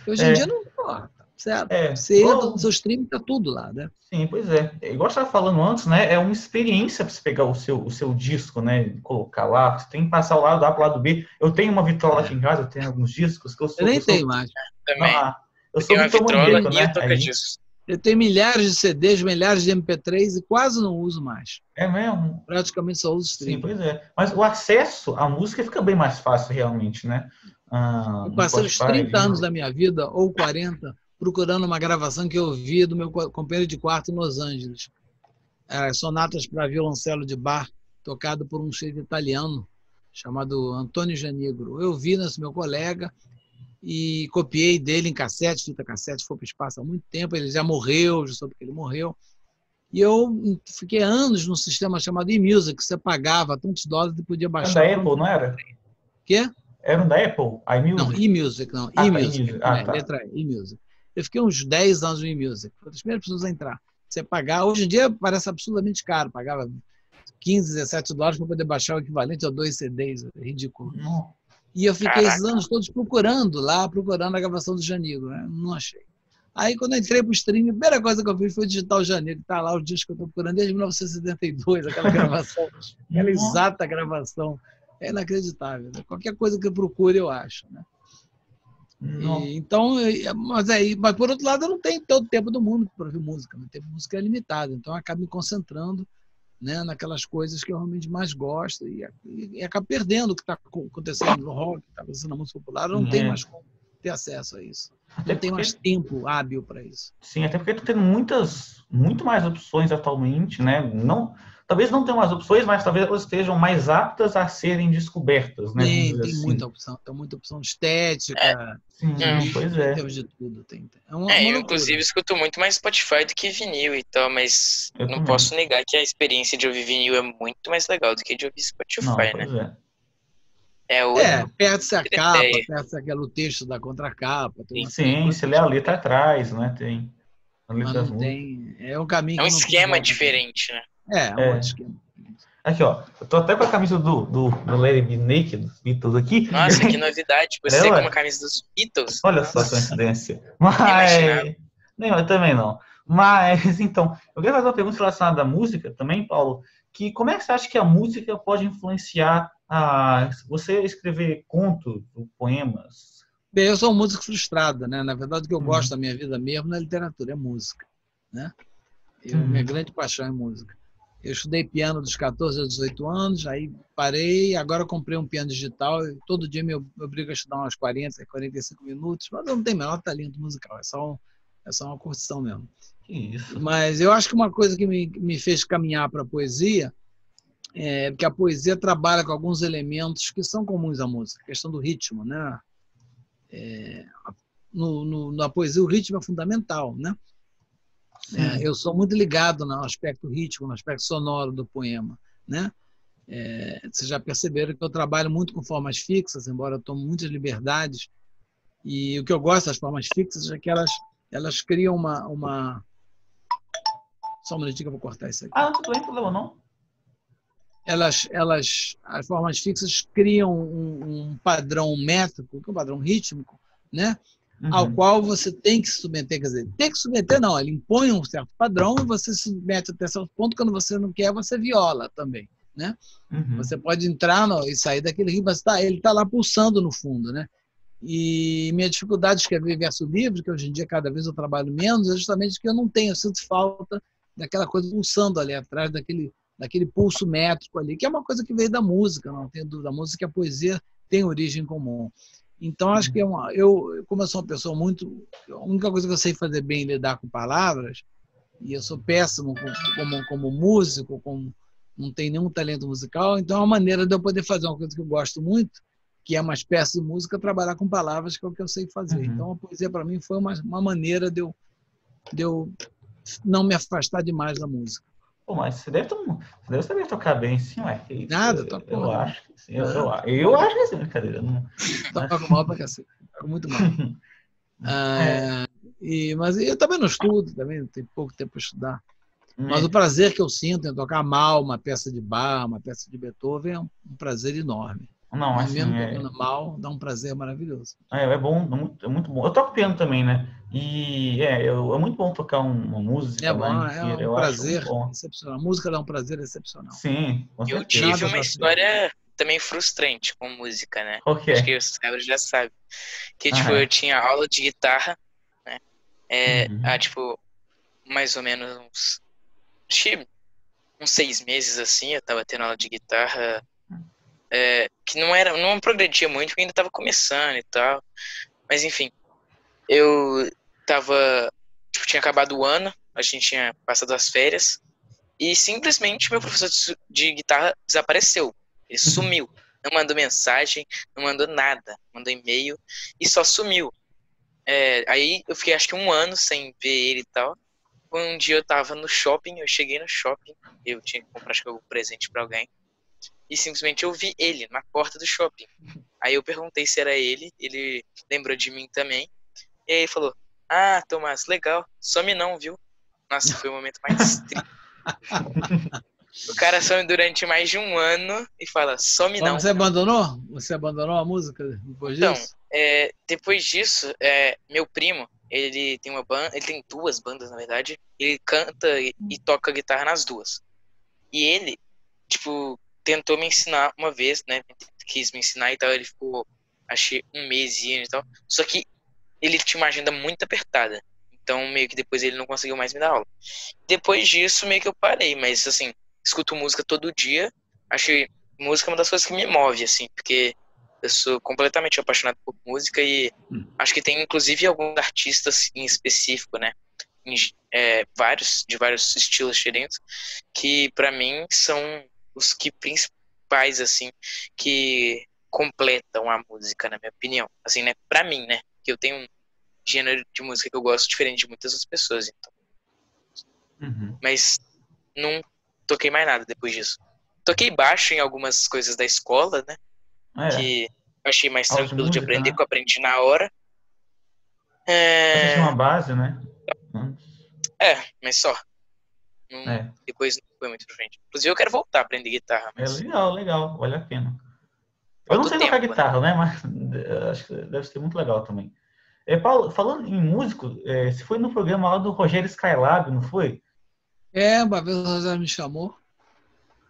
Hoje em dia não importa, certo? Você entra no seu stream, tá tudo lá, né? Sim, pois é. Igual você estava falando antes, né? É uma experiência para você pegar o seu disco, né? Colocar lá. Você tem que passar o lado A para o lado B. Eu tenho uma vitrola aqui em casa, eu tenho alguns discos que eu sou. Eu nem tenho mais. Também. Eu sou vitrola né? Eu tenho milhares de CDs, milhares de MP3 e quase não uso mais. É mesmo? Praticamente só uso stream. Sim, pois é. Mas o acesso à música fica bem mais fácil, realmente, né? Eu passei os 30 anos da minha vida, ou 40, procurando uma gravação que eu ouvi do meu companheiro de quarto em Los Angeles. Sonatas para violoncelo de Bach, tocado por um chefe italiano chamado Antônio Janigro. Eu vi nesse meu colega e copiei dele em cassete, fita cassete, foi para o espaço há muito tempo, ele já morreu, já soube que ele morreu. E eu fiquei anos num sistema chamado eMusic, que você pagava tantos dólares e podia baixar. Era da Apple, não era? Quê? Era um da Apple? Não, eMusic, não. eMusic. Tá. Letra E, eMusic. Eu fiquei uns 10 anos no eMusic. Foi das primeiras pessoas a entrar. Você pagar, hoje em dia parece absolutamente caro. Pagava 15, 17 dólares para poder baixar o equivalente a 2 CDs. É ridículo. Não. E eu fiquei esses anos todos procurando a gravação do Janigro, né? Não achei. Aí, quando eu entrei para o streaming, a primeira coisa que eu fiz foi digitar o Janigro. Está lá o disco que eu estou procurando desde 1972, aquela gravação, aquela exata gravação. É inacreditável. Né? Qualquer coisa que eu procure, eu acho. Né? Então, mas por outro lado, eu não tenho todo o tempo do mundo para ouvir música. Meu tempo de música é limitado. Então, eu acabo me concentrando, né, naquelas coisas que eu realmente mais gosto e acabo perdendo o que está acontecendo no rock, o que está acontecendo na música popular. Eu não tenho mais como ter acesso a isso. Até Não tem porque- mais tempo hábil para isso. Sim, até porque tá tendo muito mais opções atualmente, né? Talvez não tenham mais opções, mas talvez elas estejam mais aptas a serem descobertas, né? Vamos dizer Tem assim. muita opção. Tem muita opção estética, Sim, de, pois é. temos de tudo. É uma Eu loucura. inclusive escuto muito mais Spotify do que vinil e tal, mas Eu não também. posso negar que a experiência de ouvir vinil é muito mais legal do que de ouvir Não, Spotify, né? pois é. É outro Perde-se a capa, ideia. perde-se aquele texto da contracapa. Tem uma Sim, você lê a letra atrás, né? Tem a letra mas das não músicas. tem. É um caminho É um que não tem esquema volta. diferente, né? É um outro esquema. Aqui, ó. Eu tô até com a camisa do Let It Be Naked, dos Beatles aqui. Nossa, que novidade. Você ué. com uma camisa dos Beatles. Olha só a Nossa. coincidência. imaginava. Mas. Nem, eu também não. Mas, então, eu queria fazer uma pergunta relacionada à música também, Paulo. Que como é que você acha que a música pode influenciar você escrever contos ou poemas? Bem, eu sou um músico frustrado, né? Na verdade, o que eu gosto da minha vida mesmo na literatura é música, né? Minha grande paixão é música. Eu estudei piano dos 14 aos 18 anos, aí parei, agora comprei um piano digital e todo dia me obrigo a estudar uns 40, 45 minutos, mas eu não tenho o menor talento musical, é só uma curtição mesmo. Que isso? Mas eu acho que uma coisa que me fez caminhar para a poesia é que a poesia trabalha com alguns elementos que são comuns à música, a questão do ritmo, né? Na poesia o ritmo é fundamental, né? Eu sou muito ligado no aspecto rítmico, no aspecto sonoro do poema, né? Vocês já perceberam que eu trabalho muito com formas fixas, embora eu tome muitas liberdades, e o que eu gosto das formas fixas é que elas criam uma... Só um minutinho que eu vou cortar isso aqui. Tudo bem, problema não. As formas fixas criam um padrão métrico, que é um padrão rítmico, né? Ao qual você tem que se submeter, quer dizer, tem que submeter não, ele impõe um certo padrão e você se submete até certo ponto, quando você não quer, você viola também, né? Você pode entrar e sair daquele ritmo, mas ele está lá pulsando no fundo, né? E minha dificuldade de escrever verso livre, que hoje em dia cada vez eu trabalho menos, é justamente que eu sinto falta daquela coisa pulsando ali atrás, daquele pulso métrico ali, que é uma coisa que veio da música, não tenho dúvida, a música e a poesia têm origem comum. Então, acho que como eu sou uma pessoa a única coisa que eu sei fazer bem é lidar com palavras, e eu sou péssimo como músico, não tenho nenhum talento musical, então é uma maneira de eu poder fazer uma coisa que eu gosto muito, que é uma espécie de música, trabalhar com palavras, que é o que eu sei fazer. Então, a poesia, para mim, foi uma maneira de eu não me afastar demais da música. Pô, mas você deve saber tocar bem, sim, ué. Nada, tá Eu porra. acho que sim. Eu acho que sim, brincadeira. Toco mal pra cacete. Toco muito mal. Mas eu também não estudo, também tenho pouco tempo para estudar. Mas o prazer que eu sinto em tocar mal uma peça de Bach, uma peça de Beethoven, é um prazer enorme. Não, assim, mesmo tocando mal, dá um prazer maravilhoso. É bom, é muito bom. Eu toco piano também, né? E é muito bom tocar uma música. É bom, inteira. Um prazer excepcional. A música dá um prazer excepcional. Sim, com certeza. Eu tive uma história também frustrante com música, né? Okay. Acho que os caras já sabem. Que, tipo, eu tinha aula de guitarra, né? Tipo, mais ou menos uns 6 meses, assim, eu tava tendo aula de guitarra, que não progredia muito, porque ainda tava começando e tal. Mas, enfim, eu tava, tipo, tinha acabado o ano, a gente tinha passado as férias, e simplesmente meu professor de guitarra desapareceu. Ele sumiu. Não mandou mensagem, não mandou nada. Mandou e-mail e só sumiu. Aí eu fiquei acho que 1 ano sem ver ele e tal. Um dia eu tava no shopping, eu cheguei no shopping, eu tinha que comprar acho que algum presente pra alguém. E simplesmente eu vi ele na porta do shopping. Aí eu perguntei se era ele lembrou de mim também. E aí ele falou, Tomás, legal, some não, viu? Nossa, foi o momento mais triste. O cara some durante mais de 1 ano e fala, some não. Você abandonou? Você abandonou a música depois disso? Depois disso, meu primo, ele tem uma banda, ele tem 2 bandas, na verdade. Ele canta e toca guitarra nas 2. E ele, tipo, tentou me ensinar uma vez, né? Quis me ensinar e tal. Ele ficou, acho que 1 mês e tal. Só que ele tinha uma agenda muito apertada. Então, meio que depois ele não conseguiu mais me dar aula. Depois disso, meio que eu parei. Mas, assim, escuto música todo dia. Acho que música é uma das coisas que me move, assim. Porque Eu sou completamente apaixonado por música e acho que tem inclusive alguns artistas em específico, né? De vários estilos diferentes, que para mim são os que principais, assim, que completam a música, na minha opinião. Assim, né? Para mim, né? Que eu tenho um gênero de música que eu gosto diferente de muitas outras pessoas, então. Mas não toquei mais nada depois disso. Toquei baixo em algumas coisas da escola, né? Que eu achei mais tranquilo de aprender, que eu aprendi na hora. Você tinha uma base, né? Mas só. Depois não foi muito pra frente. Inclusive, eu quero voltar a aprender guitarra. Mas... legal. Vale a pena. Eu não sei tocar guitarra, né? Mas acho que deve ser muito legal também. Paulo, falando em músico, você foi no programa lá do Rogério Skylab, não foi? Uma vez o Rogério me chamou.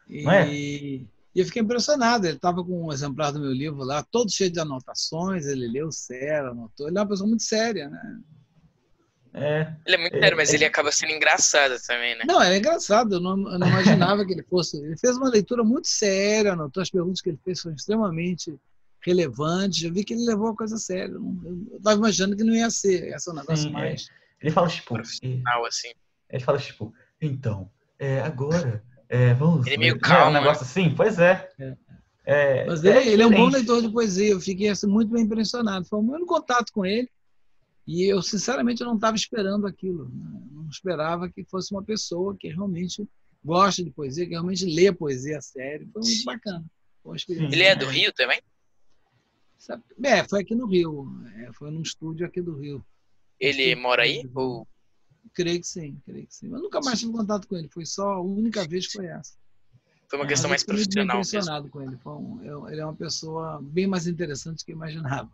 E eu fiquei impressionado. Ele estava com um exemplar do meu livro lá, todo cheio de anotações. Ele leu sério, anotou. Ele é uma pessoa muito séria, né? Ele é muito sério, mas ele acaba sendo engraçado também, né? Não, é engraçado. Eu não imaginava que ele fosse... Ele fez uma leitura muito séria, anotou as perguntas que ele fez, foram extremamente relevantes. Eu vi que ele levou a coisa séria. Eu estava imaginando que não ia ser. Ia ser um negócio mais... Ele fala, tipo... profissional, assim. Ele fala, tipo... Então, agora... vamos... Ele é meio calmo. Um negócio assim? Pois é. Mas ele é um bom leitor de poesia. Eu fiquei assim, muito bem impressionado. Foi o meu contato com ele. E eu, sinceramente, não estava esperando aquilo. Não esperava que fosse uma pessoa que realmente gosta de poesia, que realmente lê poesia a sério. Foi muito bacana. Ele é do Rio também? Foi aqui no Rio. Foi num estúdio aqui do Rio. Ele mora aí? Ou... Creio que sim. Mas nunca mais tive contato com ele. Foi só a única vez que foi essa. Foi uma questão mais profissional mesmo. Impressionado com ele. Ele é uma pessoa bem mais interessante do que eu imaginava.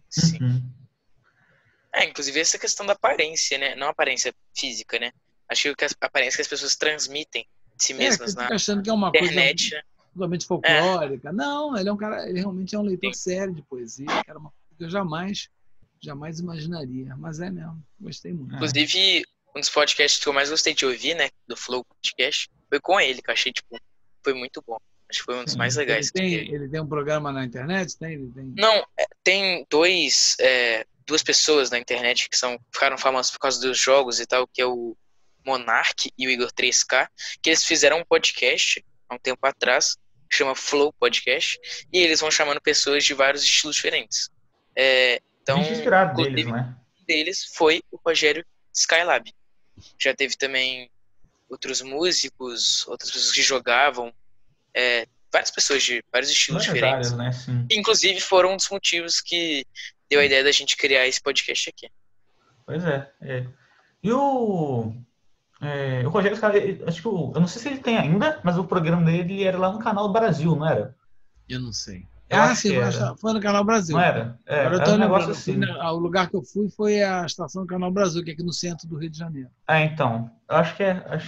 Sim. Inclusive essa questão da aparência, né? Não aparência física, né? Acho que a aparência que as pessoas transmitem de si mesmas na achando que é uma internet, coisa totalmente folclórica. Não, ele é um cara, ele realmente é um leitor sério de poesia, que era uma coisa que eu jamais imaginaria. Mas é mesmo, gostei muito. Inclusive, um dos podcasts que eu mais gostei de ouvir, né? Do Flow Podcast, foi com ele, que eu achei, tipo, foi muito bom. Acho que foi um dos mais legais. Ele tem um programa na internet? Não, tem duas pessoas na internet que ficaram famosas por causa dos jogos e tal, que é o Monark e o Igor 3K, que eles fizeram um podcast há um tempo atrás, que chama Flow Podcast, e eles vão chamando pessoas de vários estilos diferentes. Então, inspirado deles, né? Deles foi o Rogério Skylab. Já teve também outros músicos, outras pessoas que jogavam, várias pessoas de vários estilos diferentes. Né? Sim. Inclusive foram um dos motivos que deu a ideia da gente criar esse podcast aqui. Pois é. E o Rogério, acho que eu não sei se ele tem ainda, mas o programa dele era lá no Canal Brasil, não era? Eu não sei. Sim, foi no Canal Brasil. Não era? Agora eu tô lembrando, assim. O lugar que eu fui foi a estação do Canal Brasil, que é aqui no centro do Rio de Janeiro. Então. Acho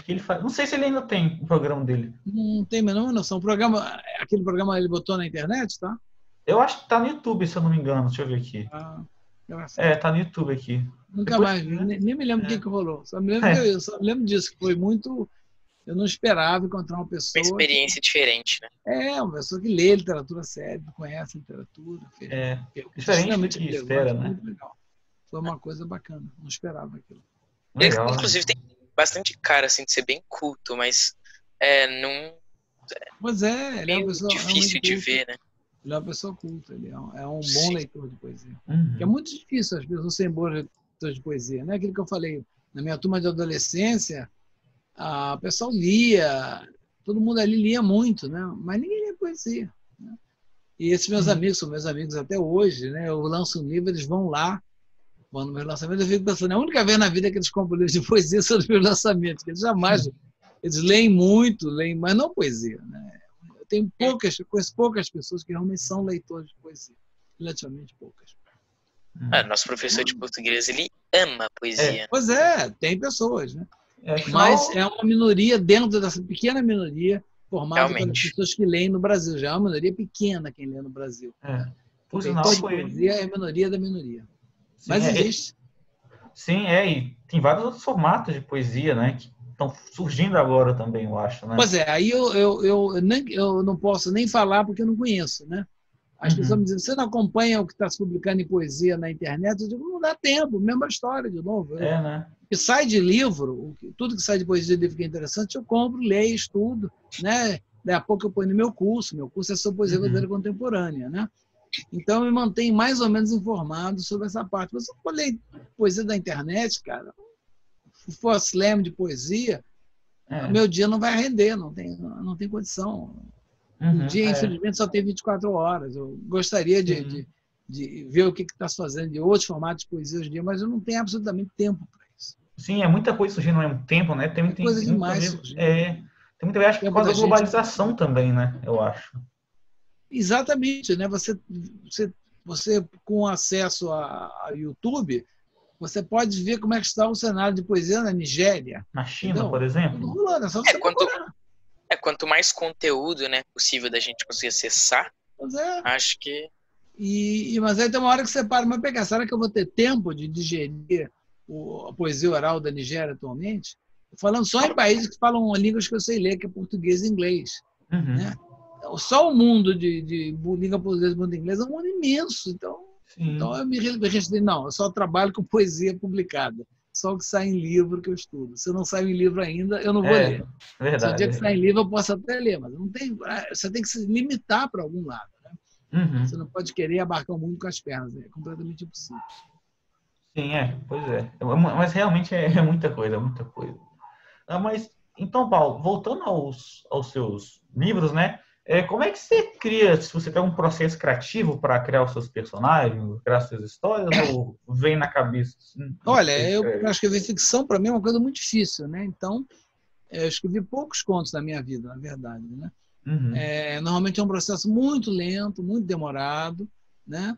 que ele faz. Não sei se ele ainda tem o programa dele. Não tem a menor noção. Aquele programa ele botou na internet, tá? Eu acho que tá no YouTube, se eu não me engano. Deixa eu ver aqui. Tá no YouTube aqui. Nunca mais vi. Nem me lembro o que rolou. Só me lembro disso, que foi muito... Eu não esperava encontrar uma pessoa... Uma experiência diferente, né? Uma pessoa que lê literatura séria, conhece literatura. Diferente do que espera, né? Muito legal. Foi uma coisa bacana. Não esperava aquilo. Legal, ele, inclusive, tem bastante cara, assim, de ser bem culto, mas não... Pois ele é uma pessoa... difícil de ver, né? Ele é uma pessoa culta. Ele é um bom leitor de poesia. Uhum. É muito difícil as pessoas serem boas leitores de poesia. Não é aquilo que eu falei. Na minha turma de adolescência... O pessoal lia, todo mundo ali lia muito, né? Mas ninguém lia poesia. Né? E esses meus amigos, são meus amigos até hoje, né? Eu lanço um livro, eles vão lá, vão no meu lançamento, eu fico pensando, a única vez na vida que eles compram livros de poesia são os meus lançamentos, que eles jamais, eles leem muito, mas não poesia, né? Eu conheço poucas pessoas que realmente são leitores de poesia, relativamente poucas. Nosso professor de português, ele ama poesia. Pois tem pessoas, né? Mas é uma minoria dentro dessa pequena minoria formada pelas pessoas que leem no Brasil. Já é uma minoria pequena quem lê no Brasil. Por sinal, poesia é a minoria da minoria. Sim, mas existe. Sim, e tem vários outros formatos de poesia, né? Que estão surgindo agora também, eu acho, né? Pois aí eu não posso nem falar porque eu não conheço, né? As pessoas me dizem, você não acompanha o que está se publicando em poesia na internet? Eu digo, não dá tempo, mesma história de novo. Né? O que sai de livro, tudo que sai de poesia de livro que é interessante, eu compro, leio, estudo, né? Daí a pouco eu ponho no meu curso é sobre poesia brasileira contemporânea, né? Então eu me mantenho mais ou menos informado sobre essa parte. Mas se eu ler poesia da internet, cara, se for slam de poesia, meu dia não vai render, não tem condição. O dia, infelizmente, só tem 24 horas. Eu gostaria de ver o que está se fazendo de outros formatos de poesia hoje em dia, mas eu não tenho absolutamente tempo para isso. Sim, é muita coisa surgindo ao mesmo tempo, né? Tem coisa demais surgindo. Tem muita vez, acho que por causa da globalização também, né? Eu acho. Exatamente, né? Você com acesso a YouTube, você pode ver como é que está o cenário de poesia na Nigéria. Na China, por exemplo. Quanto mais conteúdo, né, possível da gente conseguir acessar, acho que... Mas aí tem uma hora que você para, mas pegar, será que eu vou ter tempo de digerir a poesia oral da Nigéria atualmente? Falando só em países que falam línguas que eu sei ler, que é português e inglês. Né? Só o mundo de língua portuguesa e mundo inglês é um mundo imenso. Então eu me restringi, não, eu só trabalho com poesia publicada. Só o que sai em livro que eu estudo. Se eu não saio em livro ainda, eu não vou ler. Verdade, se o dia que sai em livro, eu posso até ler, mas não tem, você tem que se limitar para algum lado. Né? Você não pode querer abarcar o mundo com as pernas. É completamente impossível. Sim, pois é. Mas realmente é muita coisa, muita coisa. Mas, então, Paulo, voltando aos seus livros, né? Como é que você cria, se você tem um processo criativo para criar os seus personagens, criar as suas histórias, ou vem na cabeça? Assim, olha, eu escrever ficção, para mim, é uma coisa muito difícil, né? Então, eu escrevi poucos contos na minha vida, na verdade, né? Normalmente é um processo muito lento, muito demorado, né?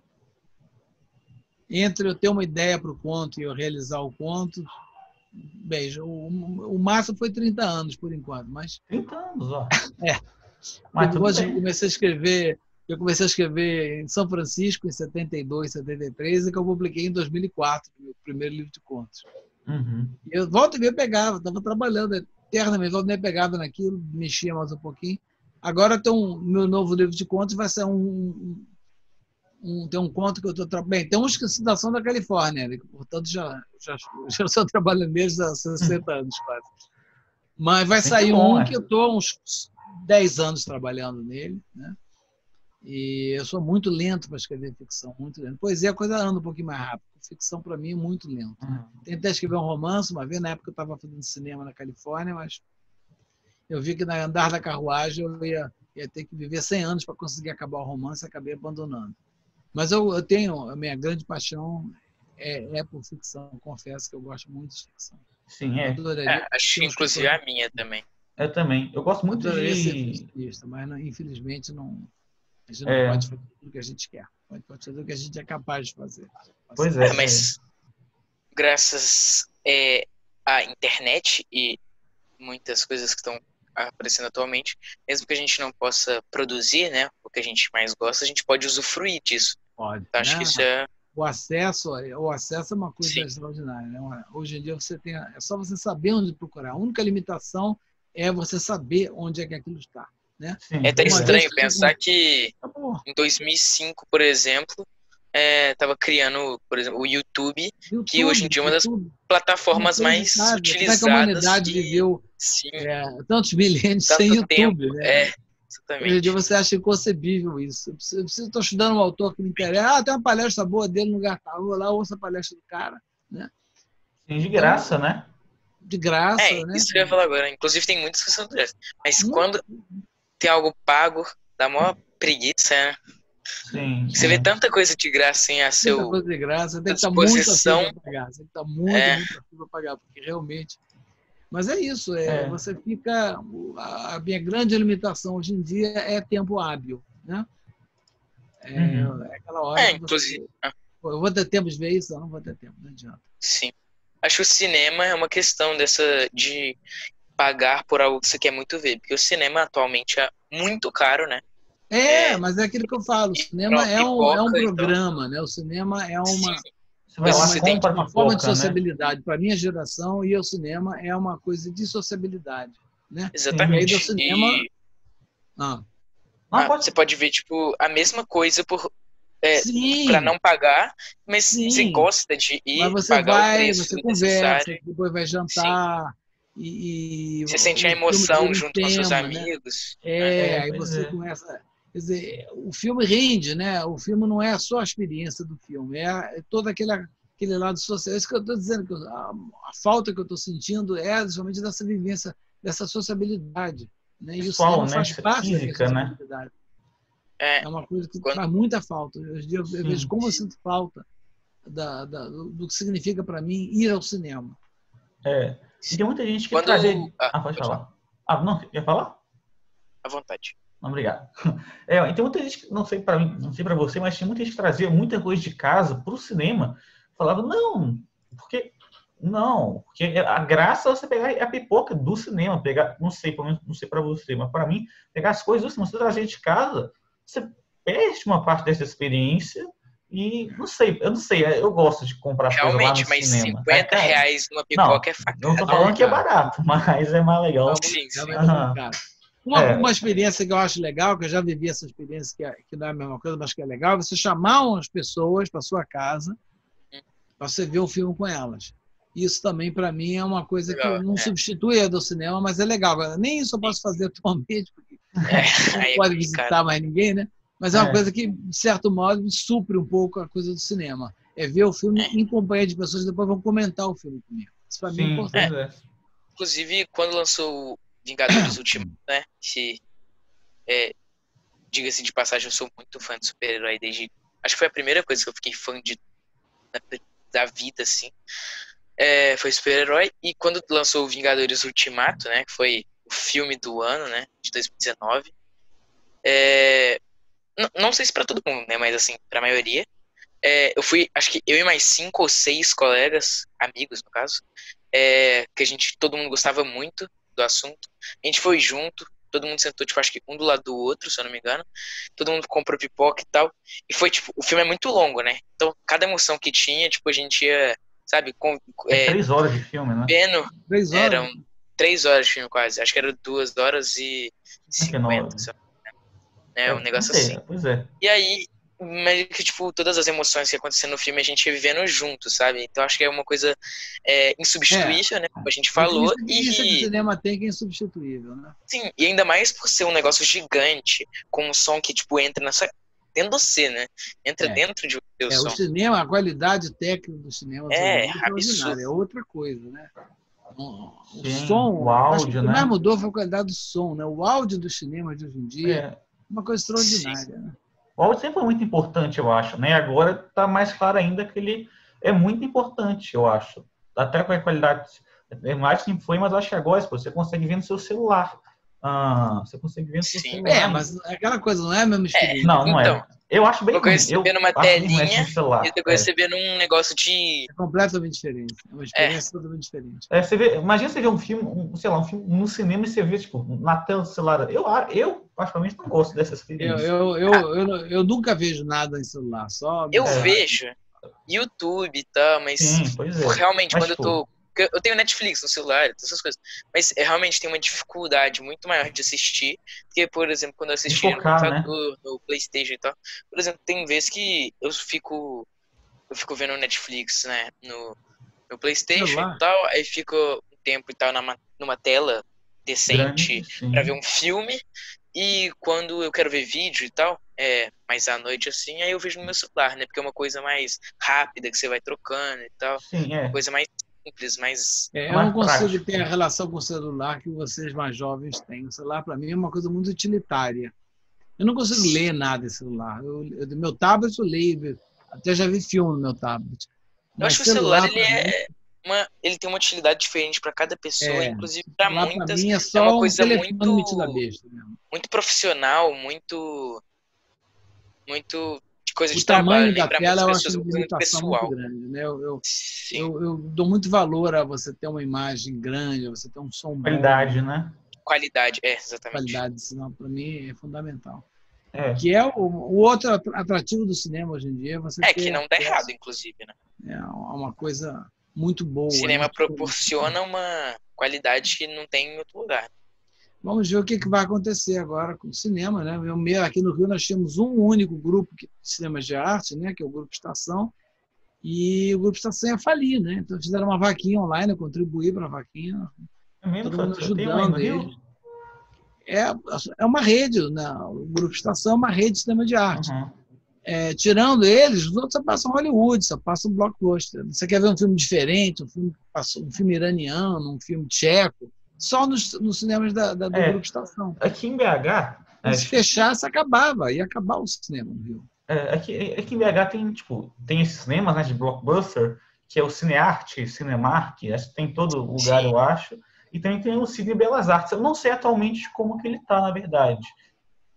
Entre eu ter uma ideia para o conto e eu realizar o conto, veja, o máximo foi 30 anos, por enquanto, mas... 30 anos, ó. Mas eu comecei a escrever em São Francisco em 72, 73, e que eu publiquei em 2004, meu primeiro livro de contos. E eu volta e meia pegava, estava trabalhando eternamente, volta e meia pegava naquilo, mexia mais um pouquinho. Agora tem meu novo livro de contos, vai ser tem um conto que eu estou trabalhando. Tem uns que são da Citação da Califórnia, né? Portanto já estou trabalhando neles há 60 anos quase. Mas vai sair que eu estou uns 10 anos trabalhando nele, né? E eu sou muito lento para escrever ficção, muito lento. Poesia, a coisa anda um pouquinho mais rápido. Ficção, para mim, é muito lento. Tentei escrever um romance uma vez, na época eu estava fazendo cinema na Califórnia, mas eu vi que na Andar da Carruagem eu ia ter que viver 100 anos para conseguir acabar o romance e acabei abandonando. Mas eu tenho, a minha grande paixão é por ficção. Eu confesso que eu gosto muito de ficção. Sim, acho que inclusive a minha também. Eu também. Eu gosto muito de ser ficcionista, mas infelizmente a gente não pode fazer tudo o que a gente quer. Pode fazer o que a gente é capaz de fazer. Pois é. Mas graças à internet e muitas coisas que estão aparecendo atualmente, mesmo que a gente não possa produzir, né, o que a gente mais gosta, a gente pode usufruir disso. Pode. Então, acho que isso o acesso é uma coisa extraordinária. Né? Hoje em dia é só você saber onde procurar. A única limitação é você saber onde é que aquilo está. Né? É até estranho pensar que em 2005, por exemplo, estava criando, por exemplo, o YouTube, que hoje em dia é uma das plataformas mais utilizadas. Como é que a humanidade viveu tantos milênios sem YouTube? Né? Exatamente. Hoje em dia você acha inconcebível isso. Eu estou estudando um autor que me interessa. Tem uma palestra boa dele no lugar tal. Vou lá, ouço a palestra do cara. Né? Sim, de graça, né? De graça, né? Isso que eu ia falar agora. Inclusive tem muitas que são de graça. Mas quando tem algo pago, dá maior preguiça, né? Sim. Você vê tanta coisa de graça sem a seu tanta coisa de graça, tem que estar muito afim para pagar. Tem que estar muito afim para pagar, porque realmente... Mas é isso, você fica... A minha grande limitação hoje em dia é tempo hábil, né? É aquela hora que inclusive... eu vou ter tempo de ver isso? Não vou ter tempo, não adianta. Sim. Acho que o cinema é uma questão de pagar por algo que você quer muito ver, porque o cinema atualmente é muito caro, né? Mas é aquilo que eu falo, o cinema é um programa, né? O cinema é uma forma de sociabilidade. Para a minha geração, e o cinema é uma coisa de sociabilidade. Né? Exatamente. E aí do cinema... Não, pode... Você pode ver, tipo, a mesma coisa Sim, pra não pagar, mas você sim. gosta de Mas ir, você pagar o vai, preço você conversa, necessário. depois vai Sim. jantar, e Você o sente a filme emoção tem um junto com seus tema, né? amigos. Aí pois você é. começa. Quer dizer, o filme rende, né? O filme não é só a experiência do filme, é todo aquele lado social. É isso que eu estou dizendo, que a falta que eu estou sentindo é justamente dessa vivência, dessa sociabilidade. Né? E o Pessoal, cinema né? faz parte da minha Física, né? sociabilidade. É, É uma coisa que quando, faz muita falta. Hoje em dia eu vejo Sim. como eu sinto falta do que significa para mim ir ao cinema. E tem muita gente que quando, trazia... ah, pode falar. Não, quer falar? à vontade. Não, obrigado. E tem muita gente que, não sei para mim, não sei para você, mas tinha muita gente que trazia muita coisa de casa para o cinema. Falava, porque a graça é você pegar a pipoca do cinema, pegar, não sei para você, mas para mim, pegar as coisas do cinema, você trazer de casa, você perde uma parte dessa experiência e eu não sei, eu gosto de comprar as coisas lá no Realmente, mas cinema. R$50 numa pipoca é Não estou facada. falando que é barato, mas é mais legal. Sim, sim. Uma experiência que eu acho legal, que eu já vivi essa experiência, que não é a mesma coisa, mas que é legal, você chamar umas pessoas para sua casa para você ver um filme com elas. Isso também, para mim, é uma coisa Legal, que não substitui a do cinema, mas é legal. Agora, nem isso eu posso fazer atualmente, porque não pode visitar mais ninguém, né? Mas é uma coisa que, de certo modo, supre um pouco a coisa do cinema. É ver o filme em companhia de pessoas que depois vão comentar o filme comigo. Isso para mim é importante. Inclusive, quando lançou Vingadores Ultimato, né? Diga-se de passagem, eu sou muito fã de super-herói desde... Acho que foi a primeira coisa que eu fiquei fã da vida, assim. Foi super-herói. E quando lançou o Vingadores Ultimato, né? Que foi o filme do ano, né? De 2019. Não sei se pra todo mundo, né? Mas assim, pra maioria. Eu fui, acho que eu e mais 5 ou 6 colegas, amigos no caso, que todo mundo gostava muito do assunto. A gente foi junto, todo mundo sentou, tipo, acho que um do lado do outro, se eu não me engano. Todo mundo comprou pipoca e tal. E foi, tipo, o filme é muito longo, né? Então, cada emoção que tinha, tipo, a gente ia, sabe, 3 horas de filme, né? vendo. 3 horas? Eram 3 horas de filme quase. Acho que era 2 horas e 50, se eu não me engano. Um negócio assim. Pois é. E aí, mas que, tipo, todas as emoções que aconteciam no filme a gente ia vivendo junto, sabe? Então acho que é uma coisa insubstituível, né? Como a gente falou. Isso que o cinema tem que é insubstituível, né? Sim, e ainda mais por ser um negócio gigante, com um som que, tipo, entra dentro de você, né? Entra dentro de você o som. O cinema, a qualidade técnica do cinema é absurdo. É outra coisa, né? O Sim, som, o áudio, acho que o que né? mais mudou foi a qualidade do som, né? O áudio do cinema de hoje em dia é uma coisa extraordinária, né? O áudio sempre foi muito importante, eu acho, né? Agora está mais claro ainda que ele é muito importante, eu acho. Até com a qualidade, a imagem sempre foi, mas eu acho que agora você consegue ver no seu celular. Você consegue ver no seu celular. Mas aquela coisa não é a mesma experiência. Não então, é. Eu acho bem ruim. Você vê numa telinha celular. e depois você vê num negócio de... É completamente diferente. É uma experiência totalmente diferente. Você vê, imagina você ver um filme, um filme no cinema e você vê, tipo, na tela do celular. Eu particularmente, não gosto dessa experiência. Eu nunca vejo nada em celular. Eu vejo YouTube e tal, mas realmente, mas, quando eu tô... Eu tenho Netflix no celular, essas coisas. Mas realmente tem uma dificuldade muito maior de assistir. Porque, por exemplo, quando eu assisti no computador, no PlayStation e tal. Por exemplo, tem vezes que eu fico vendo Netflix, né? No PlayStation e tal. Aí fico um tempo e tal numa tela decente pra ver um filme. E quando eu quero ver vídeo e tal, mais à noite assim, aí eu vejo no meu celular, né? Porque é uma coisa mais rápida, que você vai trocando e tal. Sim, uma coisa mais simples, mais... eu não consigo ter a relação com o celular que vocês mais jovens têm. O celular, para mim, é uma coisa muito utilitária. Eu não consigo ler nada em celular. Meu tablet eu leio, até já vi filme no meu tablet. Eu acho que o celular, ele tem uma utilidade diferente para cada pessoa, inclusive para muitas. Mim é só uma coisa muito profissional, muito de coisa de trabalho. O tamanho da tela eu acho uma limitação muito grande, né? Eu dou muito valor a você ter uma imagem grande, a você ter um som qualidade, bom. Né? Qualidade, exatamente. Qualidade, senão para mim é fundamental. Que é o outro atrativo do cinema hoje em dia. Que não dá errado, inclusive, né? É uma coisa muito boa. O cinema proporciona uma qualidade que não tem em outro lugar. Vamos ver o que vai acontecer agora com o cinema, né? Aqui no Rio nós tínhamos um único grupo de cinemas de arte, né? Que é o Grupo Estação, e o Grupo Estação ia falir, né? Então fizeram uma vaquinha online, eu contribuí para a vaquinha, todo mundo ajudando eles. É uma rede, né? O Grupo Estação é uma rede de cinema de arte. Uhum. Tirando eles, os outros só passam Hollywood, só passam blockbuster. Você quer ver um filme diferente, um filme iraniano, um filme tcheco, só nos cinemas do Grupo Estação. Aqui em BH... Se fechasse, acabava. Ia acabar o cinema no Rio. Aqui em BH tem esses cinemas, né, de blockbuster, que é o Cinearte, Cinemark, tem em todo lugar, eu acho. E também tem o Cine Belas Artes. Eu não sei atualmente como que ele está, na verdade.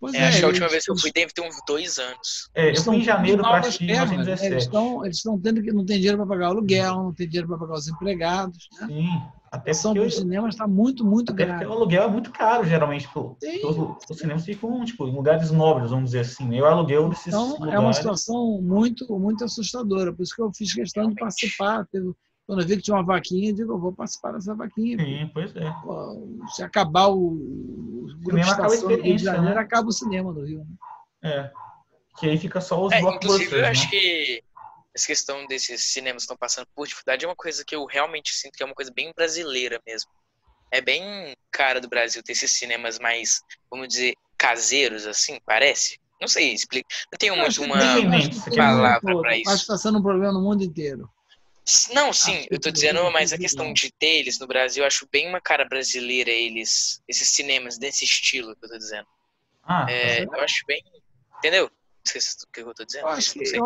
Acho que a última vez que eu fui deve ter uns 2 anos. Eu fui em janeiro para assistir em 2017. Eles estão tendo que não tem dinheiro para pagar o aluguel, não tem dinheiro para pagar os empregados. Né? Sim. A situação dos cinemas está muito, muito grave. Porque o aluguel é muito caro, geralmente. Os cinemas ficam em lugares nobres, vamos dizer assim. Eu aluguel desses lugares. É uma situação muito, muito assustadora. Por isso que eu fiz questão de participar. Quando eu vi que tinha uma vaquinha, eu digo, eu vou participar dessa vaquinha. Sim, pois é. Se acabar o Grupo Estação do Rio de Janeiro, né? Acaba o cinema do Rio. Né? Que aí fica só os blockbusters. Inclusive, eu acho que essa questão desses cinemas que estão passando por dificuldade é uma coisa que eu realmente sinto que é uma coisa bem brasileira mesmo. É bem cara do Brasil ter esses cinemas mais, vamos dizer, caseiros, assim, parece. Não sei explicar. Não tenho muito uma palavra para isso. Acho que está sendo um problema no mundo inteiro. Não, sim, eu tô dizendo, mas a questão de ter eles no Brasil, eu acho bem uma cara brasileira esses cinemas desse estilo que eu tô dizendo. Eu acho bem... Entendeu? Não sei se o que eu tô dizendo. Eu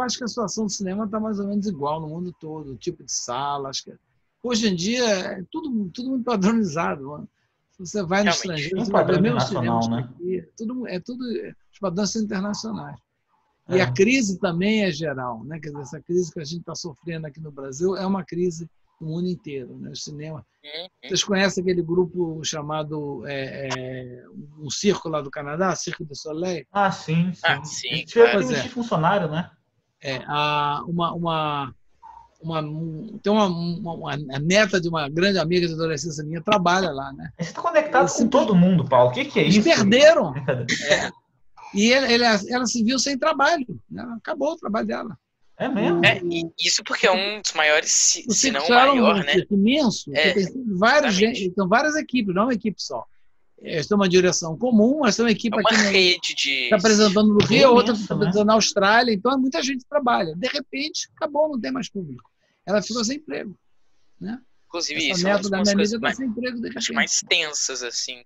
acho que a situação do cinema tá mais ou menos igual no mundo todo, o tipo de sala, acho que... Hoje em dia é tudo muito padronizado, mano. Se você vai no estrangeiro, você vai ver mesmo cinema, né? Os padrões são internacionais. E a crise também é geral, né? Quer dizer, essa crise que a gente está sofrendo aqui no Brasil é uma crise no mundo inteiro, né? O cinema. Vocês conhecem aquele grupo chamado um circo lá do Canadá, Cirque du Soleil? Sim. Sim. Tiveram funcionário, né? Tem uma neta de uma grande amiga de adolescência minha trabalha lá, né? Você está conectado com todo mundo, Paulo. O que é isso? Eles perderam. E ela se viu sem trabalho. Né? Acabou o trabalho dela. É mesmo? Isso porque é um dos maiores, se não o maior, né? Imenso. Tem várias equipes, não uma equipe só. Eles têm uma direção comum, mas tem uma equipe aqui rede de... está apresentando no Rio, outra está apresentando na Austrália. Então, muita gente trabalha. De repente, acabou, não tem mais público. Ela ficou sem emprego. Né? Inclusive, isso é uma das coisas mais tensas, assim,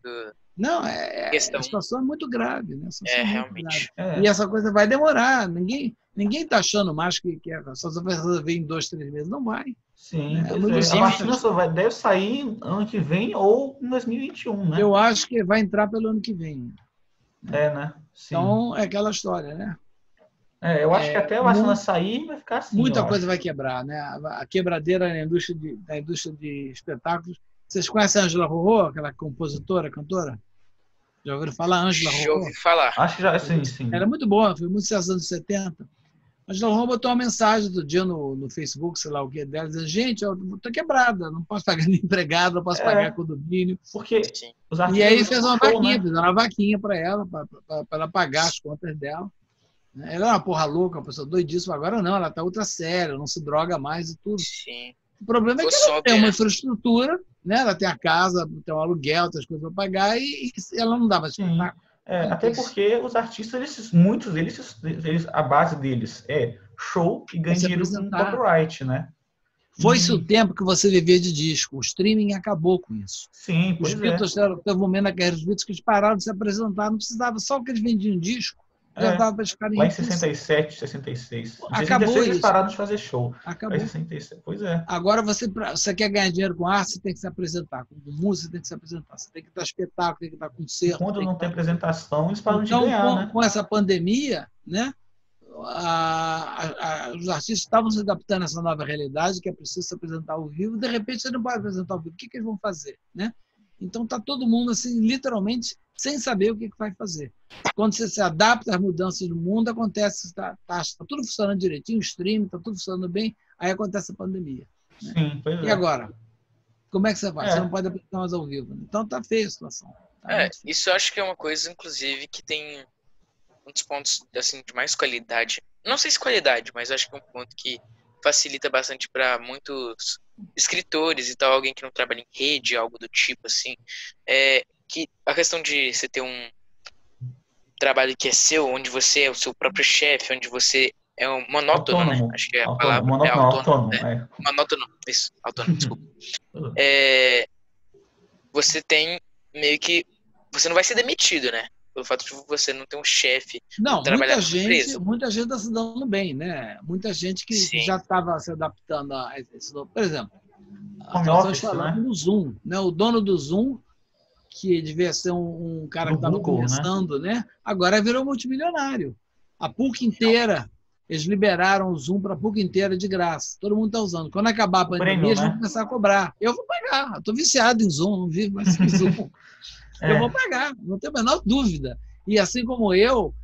Não, a situação é muito grave, né? Realmente. E essa coisa vai demorar. Ninguém está achando mais que a situação vai resolver em 2, 3 meses. Não vai. Sim. A vacina só deve sair ano que vem ou em 2021, né? Eu acho que vai entrar pelo ano que vem. Né? Sim. Então, é aquela história, né? Eu acho que até a vacina sair vai ficar assim. Muita coisa vai quebrar, né? A quebradeira na indústria de espetáculos. Vocês conhecem a Ângela Rorô, aquela compositora, cantora? Já ouviram falar Ângela Rorô? Já ouvi falar. Acho que já, sim. Ela é muito boa, foi muito sucesso nos anos 70. A Ângela Rorô botou uma mensagem do dia no Facebook, sei lá o que dela, dizendo, gente, eu estou quebrada, não posso pagar empregado, não posso pagar condomínio. Porque os artistas, e aí fez uma vaquinha, fizeram uma vaquinha para ela, para ela pagar as contas dela. Ela é uma porra louca, uma pessoa doidíssima. Agora não, ela está ultra séria, não se droga mais e tudo. Sim. O problema é que ela tem uma infraestrutura, né? Ela tem a casa, tem um aluguel, tem as coisas para pagar e ela não dá mais espetáculo. Até porque os artistas, muitos deles, a base deles é show e ganhar dinheiro com copyright, né? Foi-se o tempo que você vivia de disco. O streaming acabou com isso. Sim, os Beatles teve um momento na carreira dos Beatles que eles pararam de se apresentar, não precisava, só que eles vendiam disco. Já dava para ficar lá em 67, 66. Acabou 66 eles pararam de fazer show. Acabou. 66. Pois é. Agora, você quer ganhar dinheiro com arte, você tem que se apresentar. Com música, você tem que se apresentar. Você tem que dar espetáculo, tem que dar concerto. Quando não tem apresentação, eles param de ganhar, né? Com essa pandemia, né? Os artistas estavam se adaptando a essa nova realidade, que é preciso se apresentar ao vivo. De repente, você não pode apresentar ao vivo. O que eles vão fazer, né? Então, está todo mundo, assim, literalmente, sem saber o que vai fazer. Quando você se adapta às mudanças do mundo, acontece, está tudo funcionando direitinho, o streaming, está tudo funcionando bem, aí acontece a pandemia. Né? Sim, pois e agora? Como é que você faz? Você não pode apresentar mais ao vivo. Né? Então, está feia a situação. Isso eu acho que é uma coisa, inclusive, que tem um dos pontos assim, de mais qualidade. Não sei se qualidade, mas acho que é um ponto que facilita bastante para muitos escritores e tal, alguém que não trabalha em rede, algo do tipo, assim. Que a questão de você ter um trabalho que é seu, onde você é o seu próprio chefe, onde você é um monótono, né? Autônomo. Acho que é a Autônomo. palavra. É Monótono, autônomo, autônomo. né? É. Monótono, isso, autônomo, desculpa. Você tem meio que. Você não vai ser demitido, né? Pelo fato de você não ter um chefe ou Não, trabalhar numa empresa. muita gente está se dando bem, né? Muita gente que Sim, já estava se adaptando a esse novo. Por exemplo, Home nós estamos office, falando né? do Zoom, né? O dono do Zoom, que devia ser um cara Do que estava Google, né? começando, né? Agora virou multimilionário. A PUC inteira, eles liberaram o Zoom para a PUC inteira de graça. Todo mundo está usando. Quando acabar a O pandemia, prêmio, eles vão né? começar a cobrar. Eu vou pagar. Estou viciado em Zoom, não vivo mais sem Zoom. Eu vou É, pagar, não tenho a menor dúvida. E assim como eu,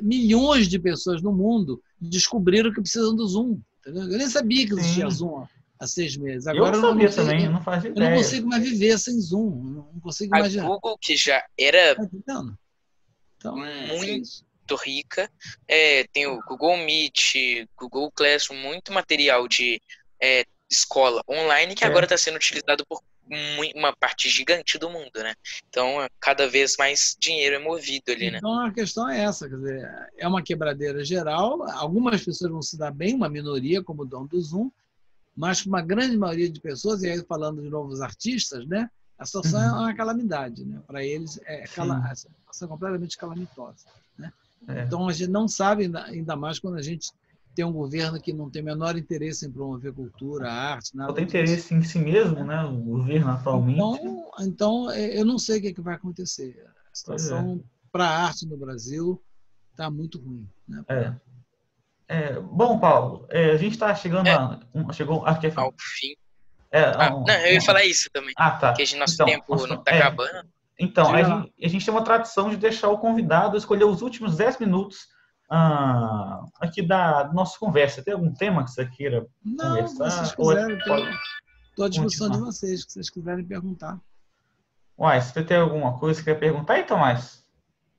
milhões de pessoas no mundo descobriram que precisam do Zoom. Entendeu? Eu nem sabia que existia sim. Zoom há 6 meses. Eu não Agora eu não sabia sei, também, eu não fazia eu não ideia. consigo mais viver sem Zoom. Não consigo a imaginar. Google, que já era Tá entendendo? Então é muito isso. rica, tem o Google Meet, Google Classroom, muito material de escola online que agora É, está sendo utilizado por uma parte gigante do mundo, né? Então, cada vez mais dinheiro é movido ali, né? Então a questão é essa, quer dizer, é uma quebradeira geral. Algumas pessoas vão se dar bem, uma minoria, como o dono do Zoom, mas uma grande maioria de pessoas, e aí falando de novos artistas, né? A situação é uma calamidade, né? Para eles a situação é completamente calamitosa, né? é. Então a gente não sabe, ainda mais quando a gente tem um governo que não tem o menor interesse em promover cultura, arte, Só nada tem disso. interesse em si mesmo, né? O governo atualmente. Então eu não sei o que vai acontecer. A Pois é. situação para a arte no Brasil está muito ruim, né? É. Bom, Paulo, a gente está chegando É, chegou, acho que é, ao fim. Não, eu ia um, falar isso também, que tá. nosso Então, tempo não está acabando. então Diga lá. a gente tem uma tradição de deixar o convidado escolher os últimos 10 minutos aqui da nossa conversa. Tem algum tema que você queira Não, se vocês conversar? Ou quiserem, pode estou à disposição de continuar? vocês, que vocês quiserem perguntar. Uai, se você tem alguma coisa que quer perguntar, então, mais.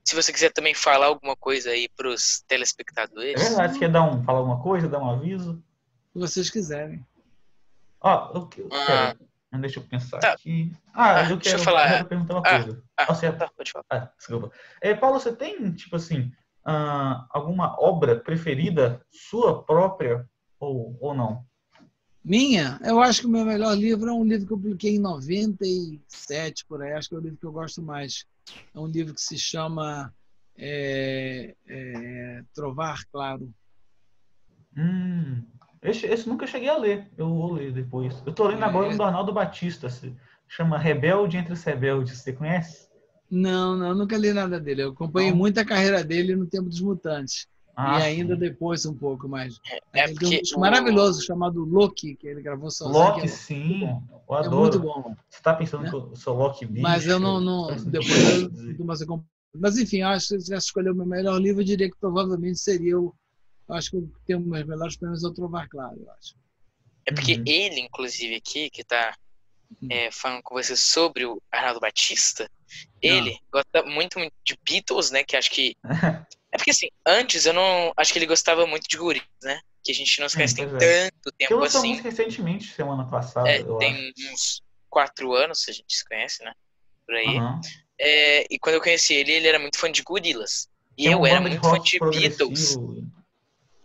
Se você quiser também falar alguma coisa aí para os É telespectadores. verdade, você quer falar alguma coisa, dar um aviso? Se vocês quiserem. Ó, eu Ah, quero. Deixa eu pensar tá. aqui. Eu Deixa eu quero falar. perguntar uma coisa. Certo. Tá, pode falar. Desculpa. Paulo, você tem, tipo assim, alguma obra preferida sua própria ou não? Minha, eu acho que o meu melhor livro é um livro que eu publiquei em 97, por aí. Acho que é o livro que eu gosto mais. É um livro que se chama Trovar Claro. Esse nunca cheguei a ler. Eu vou ler depois. Eu tô lendo agora um do Arnaldo Batista. Se chama Rebelde entre os Rebeldes. Você conhece? Não, nunca li nada dele. Eu acompanhei Não? muito a carreira dele no Tempo dos Mutantes. E ainda Sim. depois um pouco mais. É Ele tem um porque disco maravilhoso chamado Loki, que ele gravou sozinho. Loki, sim. Eu É muito adoro. bom. Você está pensando Né? que eu sou Loki bicho? Mas eu não depois eu não tô mais acompanhando. Mas enfim, eu acho que se eu tivesse escolher o meu melhor livro, eu diria que provavelmente seria eu acho que eu tenho meus melhores prêmios ao Trovar Claro, eu acho. É porque ele, inclusive, aqui, que tá falando com você sobre o Arnaldo Batista, ele gosta muito, muito de Beatles, né? Que acho que. É porque assim, antes eu não. Acho que ele gostava muito de Gorillaz, né? Que a gente não se conhece tem tanto Que tempo lançou assim. música recentemente, semana passada, eu tem acho. uns 4 anos, se a gente se conhece, né? Por aí. Uhum. E quando eu conheci ele era muito fã de Gorillaz. E Que é eu uma era banda de muito fã rock de Beatles. progressivo.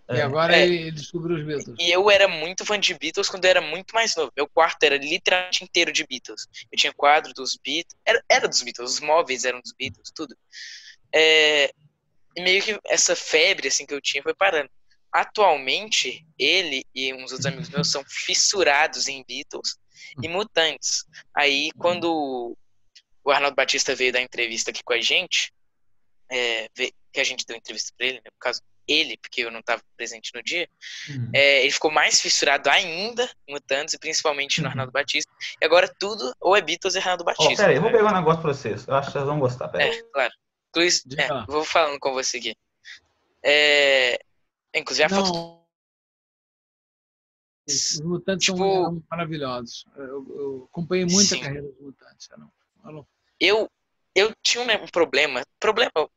E agora ele descobriu os Beatles. E eu era muito fã de Beatles quando eu era muito mais novo. Meu quarto era literalmente inteiro de Beatles. Eu tinha quadro dos Beatles. Era dos Beatles, os móveis eram dos Beatles, tudo. E meio que essa febre assim, que eu tinha foi parando. Atualmente, ele e uns outros amigos meus são fissurados em Beatles e Mutantes. Aí, quando o Arnaldo Batista veio dar entrevista aqui com a gente, que a gente deu entrevista pra ele, né, no caso, ele, porque eu não estava presente no dia, ele ficou mais fissurado ainda em Mutantes, e principalmente no Arnaldo Batista. E agora tudo ou é Beatles ou é Arnaldo Batista. Peraí, eu vou pegar um negócio pra vocês. Eu acho que vocês vão gostar, peraí. Claro. Inclusive, vou falando com você aqui. Inclusive a foto. Os Mutantes são maravilhosos. Eu acompanhei muito a carreira dos Mutantes. eu tinha um problema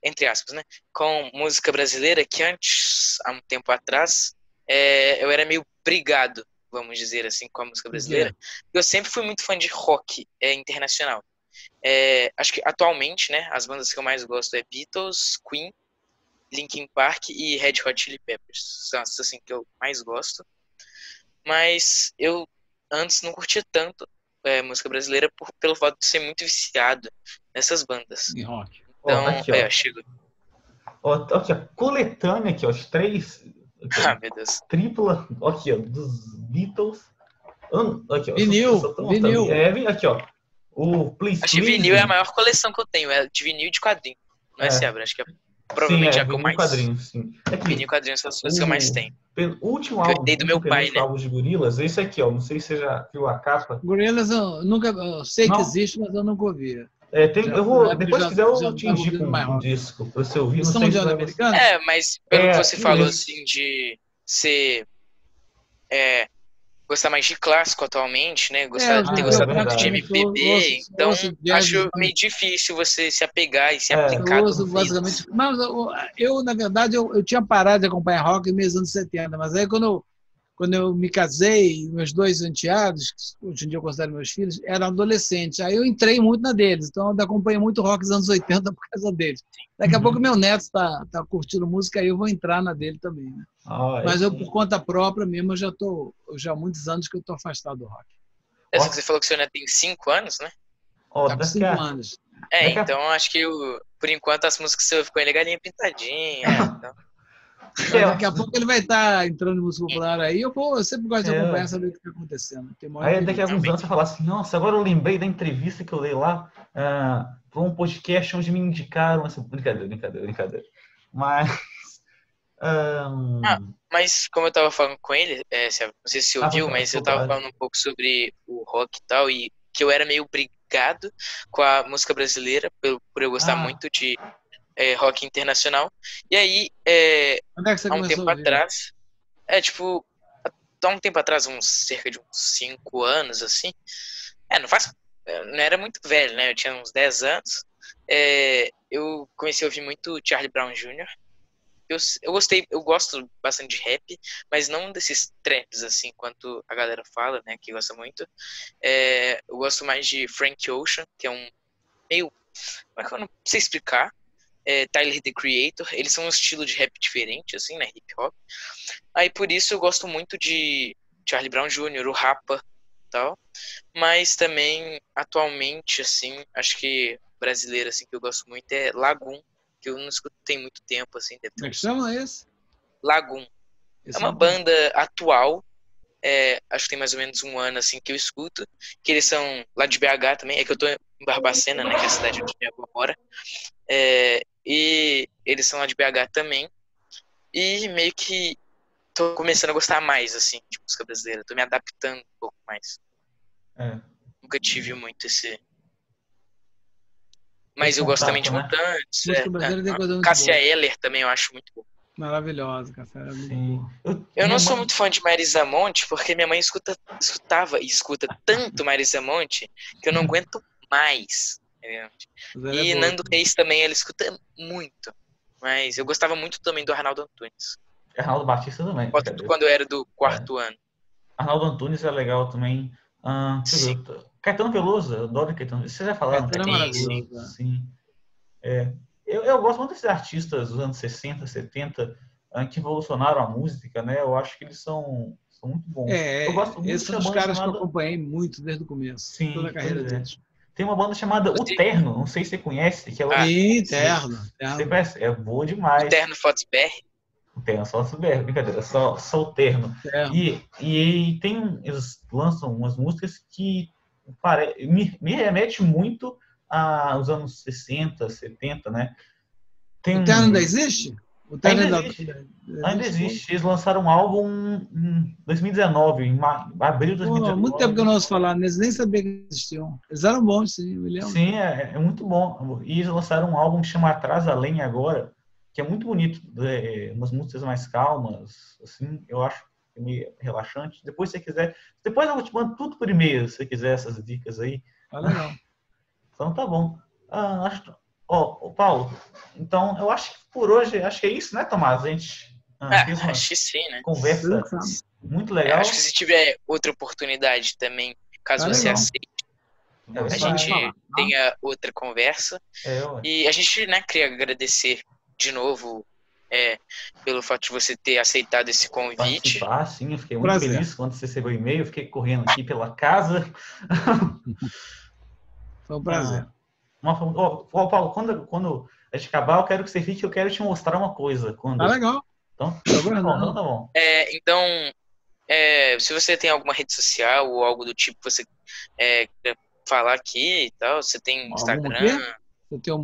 entre aspas, né, com música brasileira, que antes, há um tempo atrás, eu era meio brigado, vamos dizer assim, com a música brasileira. Eu sempre fui muito fã de rock internacional. Acho que atualmente, né, as bandas que eu mais gosto é Beatles, Queen, Linkin Park e Red Hot Chili Peppers. São as assim que eu mais gosto. Mas eu antes não curtia tanto música brasileira pelo fato de ser muito viciado nessas bandas. Em rock. Então, Aqui, ó. chego. Aqui, ó, coletânea aqui, ó, os 3. Aqui, ó, Meu Deus. tripla, aqui, ó, dos Beatles. Aqui, ó, Vinil. Aqui, ó. O Please Acho que vinil é a maior coleção que eu tenho, é de vinil e de quadrinho. Não é Seabra, acho que é provavelmente a que eu mais. Quadrinhos, sim. Aqui, vinil e quadrinhos são as coisas que eu mais tenho. Pelo último Que eu álbum, dei do meu pai, né? álbum de Gorilas, esse aqui, ó, não sei se você já viu a capa. Gorilas eu sei que existe, mas eu nunca ouvi. Depois se quiser eu te indico um disco pra você ouvir. São de onda americana? Mas pelo que você falou, assim, de ser gostar mais de clássico atualmente, né? Ter gostado muito de MPB, então acho meio difícil você se apegar e se aplicar. Basicamente, mas eu, na verdade, eu tinha parado de acompanhar rock nos anos 70, mas aí quando eu me casei, meus 2 enteados, que hoje em dia eu considero meus filhos, eram adolescentes. Aí eu entrei muito na deles, então eu acompanhei muito rock dos anos 80 por causa deles. Daqui a pouco meu neto está curtindo música, aí eu vou entrar na dele também, né? Mas eu, por conta própria mesmo, já há muitos anos que eu estou afastado do rock. Você falou que o seu neto tem 5 anos, né? Tá com 5 anos. Então acho que por enquanto as músicas que você ouve com ele é Galinha Pintadinha. Então... Daqui a pouco ele vai estar entrando no música popular aí. Eu sempre gosto de acompanhar, saber o que está acontecendo. Aí daqui a alguns anos você fala assim, nossa, agora eu lembrei da entrevista que eu dei lá, foi um podcast onde me indicaram essa... Brincadeira. Mas como eu tava falando com ele, não sei se você ouviu, mas eu tava falando um pouco sobre o rock e tal, e que eu era meio brigado com a música brasileira, por eu gostar muito de rock internacional. E aí, há um tempo atrás, há um tempo atrás, cerca de uns 5 anos, assim, não era muito velho, né? Eu tinha uns 10 anos. Eu comecei a ouvir muito Charlie Brown Jr. Eu gosto bastante de rap, mas não desses traps, assim, quanto a galera fala, né, que gosta muito. Eu gosto mais de Frank Ocean, que é um meio... Como é que eu não sei explicar? Tyler, The Creator, eles são um estilo de rap diferente, assim, né, hip hop. Aí por isso eu gosto muito de Charlie Brown Jr., o Rapa e tal. Mas também, atualmente, assim, acho que brasileiro, assim, que eu gosto muito é Lagoon, que eu não escuto tem muito tempo, assim. Como é que chama esse? Lagoon. É uma banda atual, acho que tem mais ou menos 1 ano, assim, que eu escuto, que eles são lá de BH também, que eu tô em Barbacena, né, que é a cidade onde minha avó mora, e eles são lá de BH também, e meio que tô começando a gostar mais, assim, de música brasileira, tô me adaptando um pouco mais. Nunca tive muito esse... Mas eu gosto também de Mutantes. Cássia Eller também eu acho muito bom. Maravilhosa, Cássia Eller. Sim. Eu não sou muito fã de Marisa Monte, porque minha mãe escutava e escuta tanto Marisa Monte que eu não aguento mais. E Nando Reis também, ela escuta muito. Mas eu gostava muito também do Arnaldo Antunes. Arnaldo Batista também. Quando eu era do 4º ano. Arnaldo Antunes é legal também. Caetano Veloso, eu adoro Caetano. Vocês já falaram? Sim. Eu gosto muito desses artistas dos anos 60, 70 que evolucionaram a música, né? Eu acho que eles são muito bons. Eu gosto muito esses são os caras que eu acompanhei muito desde o começo. Sim, toda a carreira deles. Tem uma banda chamada O Terno, não sei se você conhece. Que Sim, Terno. Você conhece? É boa demais. O Terno Fotos BR? O Terno Fotos BR, brincadeira, só o Terno. E eles lançam umas músicas que me remete muito aos anos 60, 70, né? O Terno ainda existe? O Terno ainda existe. Eles lançaram um álbum em 2019, em abril de 2019. Muito tempo que eu não ouço falar neles, nem sabia que existiam. Eles eram bons, sim, eu me lembro. Sim, é muito bom. E eles lançaram um álbum que chama Atrás Além Agora, que é muito bonito, umas músicas mais calmas, assim, eu acho meio relaxante. Depois, se você quiser, depois eu te mando tudo por e-mail, se você quiser essas dicas aí. Legal. Então tá bom. Paulo, então eu acho que por hoje, acho que é isso, né, Tomás? A gente fez uma acho que sim, né? conversa muito legal. Acho que se tiver outra oportunidade também, caso você legal. aceite, a gente tenha outra conversa. E a gente, né, queria agradecer de novo pelo fato de você ter aceitado esse convite. Sim, eu fiquei muito feliz quando você recebeu o e-mail, eu fiquei correndo aqui pela casa. Foi um prazer. Paulo, quando a gente acabar, eu quero que você fique, eu quero te mostrar uma coisa. Legal. Então, tá bom. Então, se você tem alguma rede social ou algo do tipo que você quer falar aqui e tal, você tem Instagram,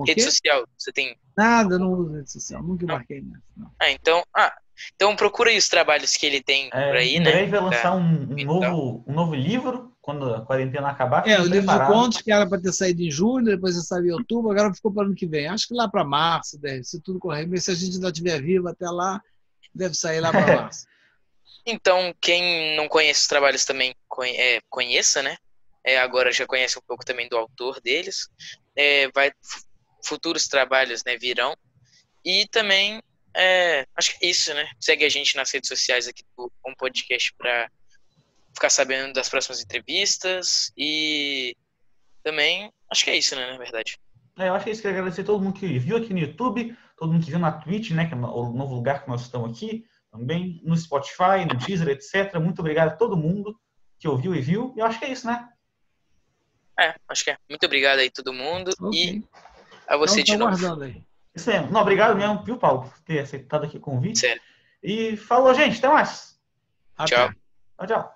rede social, você tem... Nada, não uso rede social, nunca embarquei nessa. Então procura aí os trabalhos que ele tem por aí, né? Em breve vai lançar um novo livro, quando a quarentena acabar. O livro de contos, que era para ter saído em julho, depois já saiu em outubro, agora ficou para o ano que vem. Acho que lá para março, se tudo correr, mas se a gente ainda estiver vivo até lá, deve sair lá para março. Então, quem não conhece os trabalhos também conheça, né? Agora já conhece um pouco também do autor deles. Futuros trabalhos, né, virão. E também, acho que é isso, né? Segue a gente nas redes sociais aqui do podcast para ficar sabendo das próximas entrevistas. E também, acho que é isso, né, na verdade. Eu acho que é isso. Quero agradecer a todo mundo que viu aqui no YouTube, todo mundo que viu na Twitch, né, que é o novo lugar que nós estamos aqui, também no Spotify, no Deezer, etc. Muito obrigado a todo mundo que ouviu e viu. E eu acho que é isso, né? Acho que é. Muito obrigado aí todo mundo. E a você de novo. Aí. Isso aí. Não, obrigado mesmo, viu, Paulo, por ter aceitado aqui o convite. Sério. E falou, gente. Até mais. Tchau. Tchau.